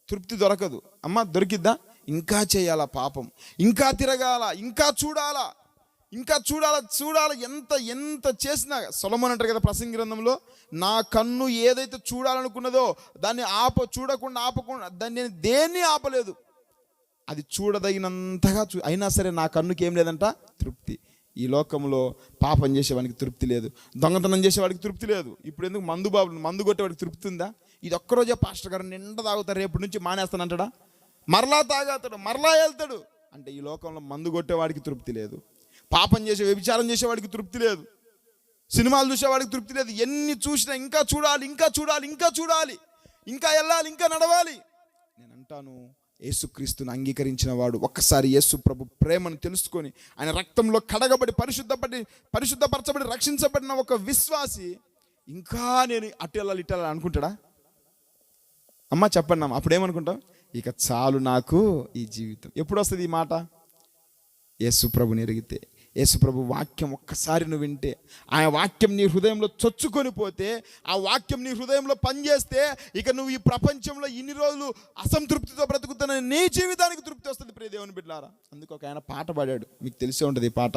తృప్తి దొరకదు. అమ్మ దొరికిద్దా? ఇంకా చేయాలా పాపం, ఇంకా తిరగాల, ఇంకా చూడాలా, ఇంకా చూడాలా. ఎంత చేసినా సొలొమోను అంటారు కదా ప్రసంగి గ్రంథంలో, నా కన్ను ఏదైతే చూడాలనుకున్నదో దాన్ని చూడకుండా ఆపకుండా దాన్ని నేను దేన్ని ఆపలేదు. అది చూడదగినంతగా అయినా సరే నా కన్నుకి ఏం లేదంట? తృప్తి. ఈ లోకంలో పాపం చేసేవాడికి తృప్తి లేదు, దొంగతనం చేసేవాడికి తృప్తి లేదు. ఇప్పుడు ఎందుకు మందు కొట్టేవాడికి తృప్తి ఉందా? ఇది ఒక్కరోజే పాస్టర్ గారు నిండా తాగుతారు, రేపటి నుంచి మానేస్తానంటాడా? మరలా తాగుతాడు, మరలా వెళ్తాడు. అంటే ఈ లోకంలో మందు కొట్టేవాడికి తృప్తి లేదు, పాపం చేసే వ్యభిచారం చేసేవాడికి తృప్తి లేదు, సినిమాలు చూసేవాడికి తృప్తి లేదు. ఎన్ని చూసినా ఇంకా చూడాలి, ఇంకా వెళ్ళాలి, ఇంకా నడవాలి. నేను అంటాను, యేసుక్రీస్తుని అంగీకరించిన వాడు ఒక్కసారి యేసు ప్రభు ప్రేమను తెలుసుకొని ఆయన రక్తంలో కడగబడి పరిశుద్ధపరచబడి రక్షించబడిన ఒక విశ్వాసి ఇంకా నేను అటు వెళ్ళాలి ఇటు వెళ్ళాలి అనుకుంటాడా? అమ్మ చెప్పండి అమ్మ, అప్పుడేమనుకుంటాం? ఇక చాలు నాకు ఈ జీవితం. ఎప్పుడు వస్తుంది ఈ మాట? యేసు ప్రభుని ఎరిగితే, యేసు ప్రభు వాక్యం ఒక్కసారి నువ్వు వింటే, ఆ వాక్యం నీ హృదయంలో చొచ్చుకొని పోతే, ఆ వాక్యం నీ హృదయంలో పనిచేస్తే, ఇక నువ్వు ఈ ప్రపంచంలో ఇన్ని రోజులు అసంతృప్తితో బ్రతుకుతున్న నీ జీవితానికి తృప్తి వస్తుంది ప్రియ దేవుని బిడ్డలారా. అందుకు ఒక ఆయన పాట పాడాడు, మీకు తెలిసే ఉంటుంది ఈ పాట.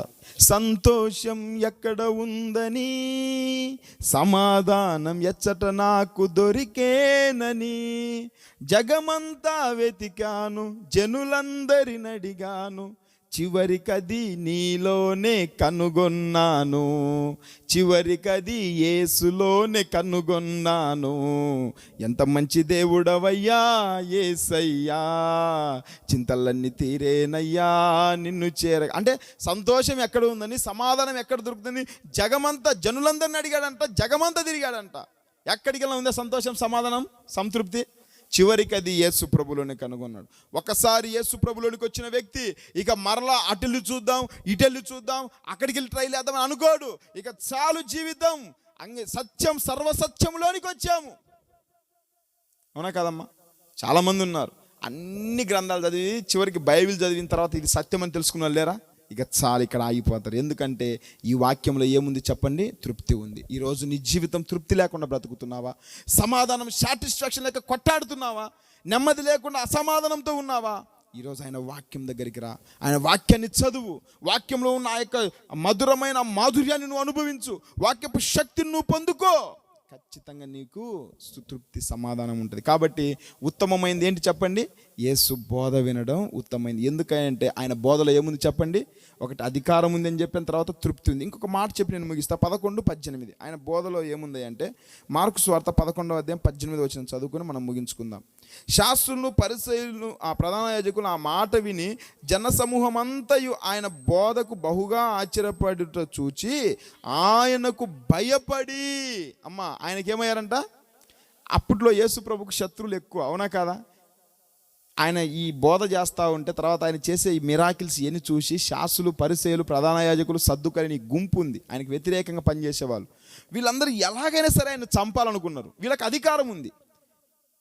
సంతోషం ఎక్కడ ఉందని, సమాధానం ఎచ్చట నాకు దొరికేనని, జగమంతా వెతికాను, జనులందరినడిగాను, చివరికది నీలోనే కనుగొన్నాను, చివరికది యేసులోనే కనుగొన్నాను. ఎంత మంచి దేవుడవయ్యా యేసయ్యా, చింతలన్నీ తీరేనయ్యా నిన్ను చేర. అంటే సంతోషం ఎక్కడ ఉందని, సమాధానం ఎక్కడ దొరుకుతుంది? జగమంతా, జనులందరిని అడిగాడంట, జగమంతా తిరిగాడంట. ఎక్కడికి వెళ్ళి ఉందా సంతోషం, సమాధానం, సంతృప్తి? చివరికి అది యేసు ప్రభులోనే కనుగొన్నాడు. ఒకసారి యేసు ప్రభులోనికి వచ్చిన వ్యక్తి ఇక మరలా అటెళ్ళి చూద్దాం, ఇటెళ్ళి చూద్దాం, అక్కడికి వెళ్ళి ట్రై చేద్దామని అనుకోడు. ఇక చాలు జీవితం, సత్యం, సర్వసత్యంలోనికి వచ్చాము. అవునా కదమ్మా? చాలామంది ఉన్నారు అన్ని గ్రంథాలు చదివి చివరికి బైబిల్ చదివిన తర్వాత ఇది సత్యం అని తెలుసుకున్న వాళ్ళు లేరా? ఇక చాలు, ఇక్కడ ఆగిపోతారు. ఎందుకంటే ఈ వాక్యంలో ఏముంది చెప్పండి? తృప్తి ఉంది. ఈరోజు నీ జీవితం తృప్తి లేకుండా బ్రతుకుతున్నావా? సమాధానం, సాటిస్ఫాక్షన్ లేక కొట్టాడుతున్నావా? నెమ్మది లేకుండా అసమాధానంతో ఉన్నావా? ఈరోజు ఆయన వాక్యం దగ్గరికి రా, ఆయన వాక్యాన్ని చదువు, వాక్యంలో ఉన్న ఆ యొక్క మధురమైన మాధుర్యాన్ని నువ్వు అనుభవించు, వాక్యపు శక్తిని నువ్వు పొందుకో. ఖచ్చితంగా నీకు తృప్తి, సమాధానం ఉంటుంది. కాబట్టి ఉత్తమమైనది ఏంటి చెప్పండి? యేసు బోధ వినడం ఉత్తమమైంది. ఎందుకంటే ఆయన బోధలో ఏముంది చెప్పండి? ఒకటి అధికారం ఉంది అని చెప్పిన తర్వాత తృప్తి ఉంది. ఇంకొక మాట చెప్పి నేను ముగిస్తా. 11:18 ఆయన బోధలో ఏముంది అంటే, మార్కు సువార్త 11:18 చదువుకుని మనం ముగించుకుందాం. శాస్త్రులు, పరిసయ్యులు, ఆ ప్రధాన యాజకులు ఆ మాట విని జనసమూహమంతయు ఆయన బోధకు బహుగా ఆశ్చర్యపడుట చూచి ఆయనకు భయపడి, ఆయనకేమయ్యారంట? అప్పట్లో యేసు ప్రభుకు శత్రువులు ఎక్కువ. అవునా కాదా? ఆయన ఈ బోధ చేస్తూ ఉంటే తర్వాత ఆయన చేసే ఈ మిరాకిల్స్ ఇవన్నీ చూసి శాస్త్రులు, పరిసయ్యులు, ప్రధాన యాజకులు, సద్దుకని గుంపు ఉంది ఆయనకు వ్యతిరేకంగా పనిచేసేవాళ్ళు. వీళ్ళందరూ ఎలాగైనా సరే ఆయన చంపాలనుకున్నారు. వీళ్ళకి అధికారం ఉంది.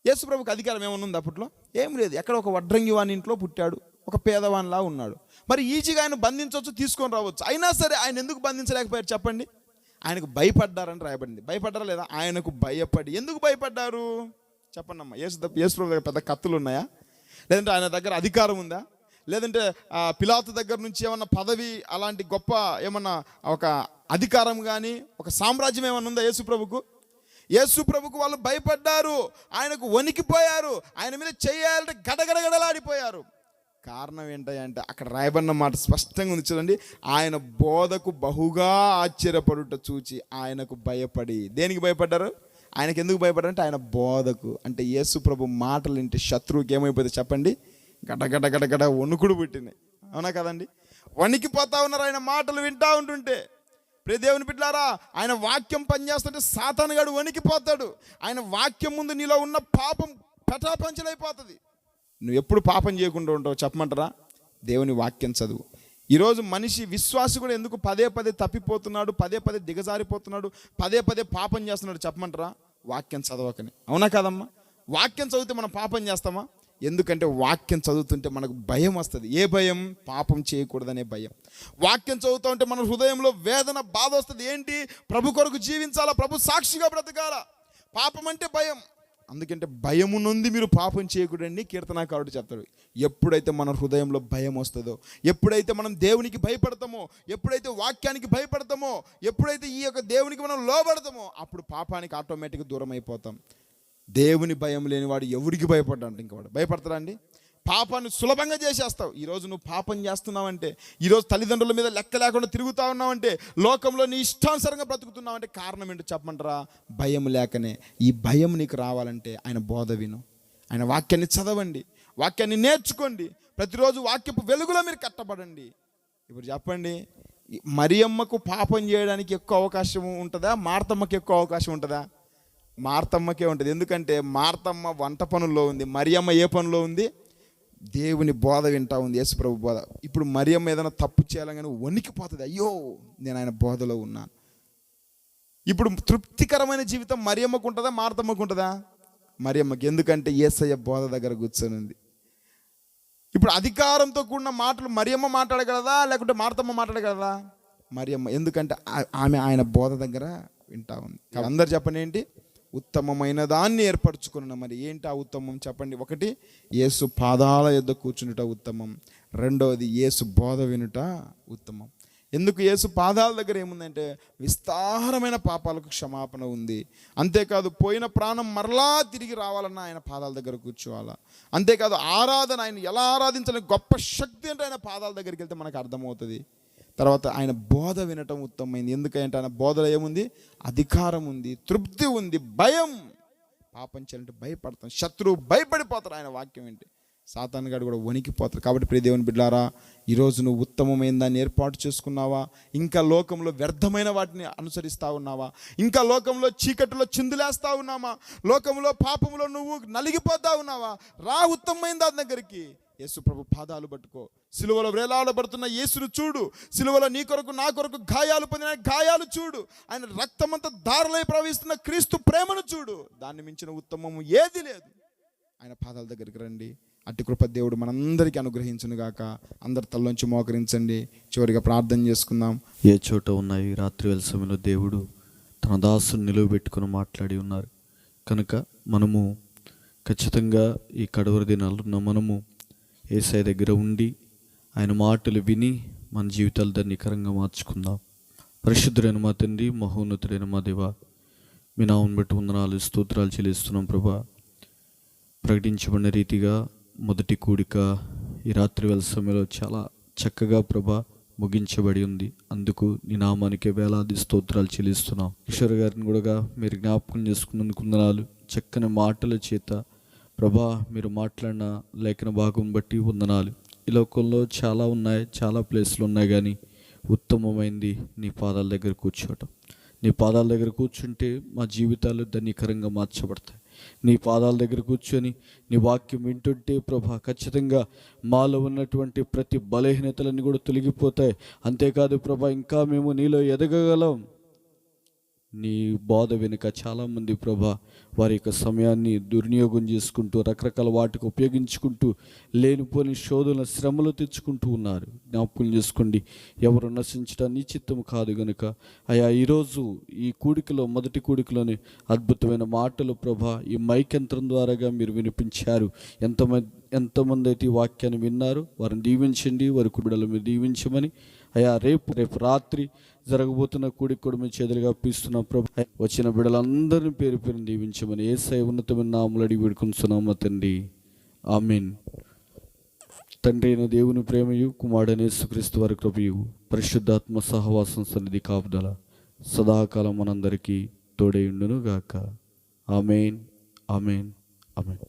యేసుప్రభుకి అధికారం ఏమన్నా ఉంది అప్పట్లో? ఏం లేదు. ఎక్కడ ఒక వడ్రంగి వాని ఇంట్లో పుట్టాడు, ఒక పేదవానిలా ఉన్నాడు. మరి ఈజీగా ఆయన బంధించవచ్చు, తీసుకొని రావచ్చు. అయినా సరే ఆయన ఎందుకు బంధించలేకపోయారు చెప్పండి? ఆయనకు భయపడ్డారని రాయబడింది. భయపడ్డారా లేదా? ఆయనకు భయపడి. ఎందుకు భయపడ్డారు చెప్పండి అమ్మా. యేసుప్రభు దగ్గర పెద్ద కత్తులు ఉన్నాయా? లేదంటే ఆయన దగ్గర అధికారం ఉందా? లేదంటే పిలాతు దగ్గర నుంచి ఏమన్నా పదవి, అలాంటి గొప్ప ఏమన్నా ఒక అధికారం కానీ ఒక సామ్రాజ్యం ఏమన్నా ఉందా యేసుప్రభుకు? యేసుప్రభుకు వాళ్ళు భయపడ్డారు, ఆయనకు వణికిపోయారు, ఆయన మీద చేయాలంటే గడగడగడలాడిపోయారు. కారణం ఏంటంటే అక్కడ రాయబడిన మాట స్పష్టంగా ఉంది చూడండి. ఆయన బోధకు బహుగా ఆశ్చర్యపడుట చూచి ఆయనకు భయపడి. దేనికి భయపడ్డారు? ఆయనకు ఎందుకు భయపడ్డారంటే ఆయన బోధకు. అంటే యేసుప్రభు మాటలు వింటే శత్రువుకి ఏమైపోతుంది చెప్పండి? గడగడ గడగడ వణుకుడు పుట్టినాయి. అవునా కదండి? వణికిపోతా ఉన్నారు ఆయన మాటలు వింటూ ఉంటుంటే. ప్రియ దేవుని బిడ్డలారా, ఆయన వాక్యం పనిచేస్తుంటే సాతానుగాడు వణికిపోతాడు. ఆయన వాక్యం ముందు నీలో ఉన్న పాపం పటాపంచలైపోతుంది. నువ్వు ఎప్పుడు పాపం చేయకుండా ఉంటావు చెప్పమంటారా? దేవుని వాక్యం చదువు. ఈరోజు మనిషి విశ్వాసి కూడా ఎందుకు పదే పదే తప్పిపోతున్నాడు, పదే పదే దిగజారిపోతున్నాడు, పదే పదే పాపం చేస్తున్నాడు చెప్పమంటారా? వాక్యం చదవకని. అవునా కాదమ్మా? వాక్యం చదివితే మనం పాపం చేస్తామా? ఎందుకంటే వాక్యం చదువుతుంటే మనకు భయం వస్తుంది. ఏ భయం? పాపం చేయకూడదనే భయం. వాక్యం చదువుతూ ఉంటే మన హృదయంలో వేదన, బాధ వస్తుంది. ఏంటి? ప్రభు కొరకు జీవించాలా, ప్రభు సాక్షిగా బ్రతకాలా. పాపం అంటే భయం. అందుకంటే భయము నుండి మీరు పాపం చేయకూడదని కీర్తనాకారుడు చెప్తాడు. ఎప్పుడైతే మన హృదయంలో భయం వస్తుందో, ఎప్పుడైతే మనం దేవునికి భయపడతామో, ఎప్పుడైతే వాక్యానికి భయపడతామో, ఎప్పుడైతే ఈ యొక్క దేవునికి మనం లోబడతామో, అప్పుడు పాపానికి ఆటోమేటిక్గా దూరం అయిపోతాం. దేవుని భయం లేనివాడు ఎవరికి భయపడ్డా ఇంక వాడు భయపడతాడా అండి? పాపాన్ని సులభంగా చేసేస్తావు. ఈరోజు నువ్వు పాపం చేస్తున్నావంటే, ఈరోజు తల్లిదండ్రుల మీద లెక్క లేకుండా తిరుగుతూ ఉన్నావంటే, లోకంలో నీ ఇష్టానుసారంగా బ్రతుకుతున్నావంటే కారణం ఏంటో చెప్పమంటారా? భయం లేకనే. ఈ భయం నీకు రావాలంటే ఆయన బోధ విను, ఆయన వాక్యాన్ని చదవండి, వాక్యాన్ని నేర్చుకోండి. ప్రతిరోజు వాక్యపు వెలుగులో మీరు కట్టబడండి. ఇప్పుడు చెప్పండి, మరియమ్మకు పాపం చేయడానికి ఎక్కువ అవకాశం ఉంటుందా, మార్తమ్మకి ఎక్కువ అవకాశం ఉంటుందా? మార్తమ్మకే ఉంటుంది. ఎందుకంటే మార్తమ్మ వంట పనుల్లో ఉంది, మరియమ్మ ఏ పనులో ఉంది? దేవుని బోధ వింటా ఉంది, యేసుప్రభు బోధ. ఇప్పుడు మరియమ్మ ఏదైనా తప్పు చేయాలని వణికిపోతుంది. అయ్యో, నేను ఆయన బోధలో ఉన్నాను. ఇప్పుడు తృప్తికరమైన జీవితం మరియమ్మకు ఉంటుందా, మార్తమ్మకు ఉంటుందా? మరియమ్మకి. ఎందుకంటే యేసయ్య బోధ దగ్గర కూర్చొని ఉంది. ఇప్పుడు అధికారంతో కూడిన మాటలు మరియమ్మ మాట్లాడగలదా, లేకుంటే మార్తమ్మ మాట్లాడగలదా? మరియమ్మ. ఎందుకంటే ఆమె ఆయన బోధ దగ్గర వింటా ఉంది. అందరు చెప్పండి, ఏంటి? ఉత్తమమైన దాన్ని ఏర్పరచుకున్న. మరి ఏంటి ఆ ఉత్తమం చెప్పండి? ఒకటి, యేసు పాదాల యొద్ద కూర్చునుట ఉత్తమం. రెండవది, యేసు బోధ వినుట ఉత్తమం. ఎందుకు? యేసు పాదాల దగ్గర ఏముందంటే విస్తారమైన పాపాలకు క్షమాపణ ఉంది. అంతేకాదు, పోయిన ప్రాణం మరలా తిరిగి రావాలన్నా ఆయన పాదాల దగ్గర కూర్చోవాలా. అంతేకాదు, ఆరాధన, ఆయన ఎలా ఆరాధించాలని గొప్ప శక్తి అంటే ఆయన పాదాల దగ్గరికి వెళ్తే మనకు అర్థమవుతుంది. తర్వాత ఆయన బోధ వినటం ఉత్తమమైంది. ఎందుకంటే ఆయన బోధలో ఏముంది? అధికారం ఉంది, తృప్తి ఉంది, భయం. పాపం చేయాలంటే భయపడతాం, శత్రువు భయపడిపోతారు ఆయన వాక్యం ఏంటి. సాతానుగాడు కూడా వణికిపోతారు. కాబట్టి ప్రియ దేవుని బిడ్డలారా, ఈరోజు నువ్వు ఉత్తమమైన దాన్ని ఏర్పాటు చేసుకున్నావా? ఇంకా లోకంలో వ్యర్థమైన వాటిని అనుసరిస్తూ ఉన్నావా? ఇంకా లోకంలో చీకటిలో చిందులేస్తూ ఉన్నావా? లోకంలో పాపంలో నువ్వు నలిగిపోతా ఉన్నావా? రా ఉత్తమమైన దాని దగ్గరికి. యేసు ప్రభు పాదాలు పట్టుకో. సిలువలో వేలాడబడుతున్న యేసును చూడు. సిలువలో నీ కొరకు నా కొరకు గాయాలు పొందిన గాయాలు చూడు. ఆయన రక్తమంతా దారులై ప్రవహిస్తున్న క్రీస్తు ప్రేమను చూడు. దాన్ని మించిన ఉత్తమము ఏది లేదు. ఆయన పాదాల దగ్గరికి రండి. అట్టి కృప దేవుడు మనందరికీ అనుగ్రహించును గాక. అందరి తల్లోంచి మోకరించండి. చివరిగా ప్రార్థన చేసుకుందాం. ఏ చోట ఉన్నాయి రాత్రి వేళ సమయంలో దేవుడు తన దాసుని నిలువబెట్టుకుని మాట్లాడి ఉన్నారు కనుక మనము ఖచ్చితంగా ఈ కడవరి దినాలున్న మనము యేసయ్య దగ్గర ఉండి ఆయన మాటలు విని మన జీవితాలు ధన్యకరంగా మార్చుకుందాం. పరిశుద్ధుడైన మా తండ్రి, మహోన్నతుడైన మా దేవ, మీ నామమును బట్టి వందనాలు, స్తోత్రాలు చెల్లిస్తున్నాం ప్రభా. ప్రకటించబడిన రీతిగా మొదటి కూడిక ఈ రాత్రి వేళ సమయంలో చాలా చక్కగా ప్రభా ముగించబడి ఉంది. అందుకు నీ నామానికి వేలాది స్తోత్రాలు చెల్లిస్తున్నాం. కిషోర్ గారిని కూడా మీరు జ్ఞాపకం చేసుకున్నందుకు వందనాలు. చక్కని మాటల చేత ప్రభా మీరు మాట్లాడిన లేఖన భాగం బట్టి వందనాలు. ఈ లోకంలో చాలా ఉన్నాయి, చాలా ప్లేస్లు ఉన్నాయి, కానీ ఉత్తమమైంది నీ పాదాల దగ్గర కూర్చోవటం. నీ పాదాల దగ్గర కూర్చుంటే మా జీవితాలు ధన్యకరంగా మార్చబడతాయి. నీ పాదాల దగ్గర కూర్చొని నీ వాక్యం వింటుంటే ప్రభా ఖచ్చితంగా మాలో ఉన్నటువంటి ప్రతి బలహీనతలన్నీ కూడా తొలగిపోతాయి. అంతేకాదు ప్రభా, ఇంకా మేము నీలో ఎదగగలం. నీ బోధ వెనుక చాలామంది ప్రభా వారి యొక్క సమయాన్ని దుర్వినియోగం చేసుకుంటూ రకరకాల వాటికి ఉపయోగించుకుంటూ లేనిపోని శోధన శ్రమలు తెచ్చుకుంటూ ఉన్నారు. జ్ఞాపకం చేసుకోండి. ఎవరు నశించడం నీ చిత్తం కాదు గనుక అయా ఈరోజు ఈ కూడికలో మొదటి కూడికలోనే అద్భుతమైన మాటలు ప్రభా ఈ మైక్ యంత్రం ద్వారాగా మీరు వినిపించారు. ఎంతమంది అయితే ఈ వాక్యాన్ని విన్నారు వారిని దీవించండి, వారి కుటుంబాలను మీరు దీవించమని అయా రేపు రాత్రి జరగబోతున్న కూడికి కూడా మీ చేతులుగా అప్పిస్తున్నాం ప్రభు. వచ్చిన బిడ్డలందరినీ పేరు పేరుని దీవించమని యేసయ్య ఉన్నతమైన నామములో అడిగి వేడుకొనుచున్నాము తండ్రి, ఆమేన్. తండ్రి అయిన దేవుని ప్రేమయు కుమారుడైన యేసుక్రీస్తు వారి కృపయు పరిశుద్ధాత్మ సహవాసం సన్నిధి కాపుదల సదాకాలం మనందరికీ తోడై ఉండును గాక. ఆమేన్, ఆమేన్, ఆమేన్.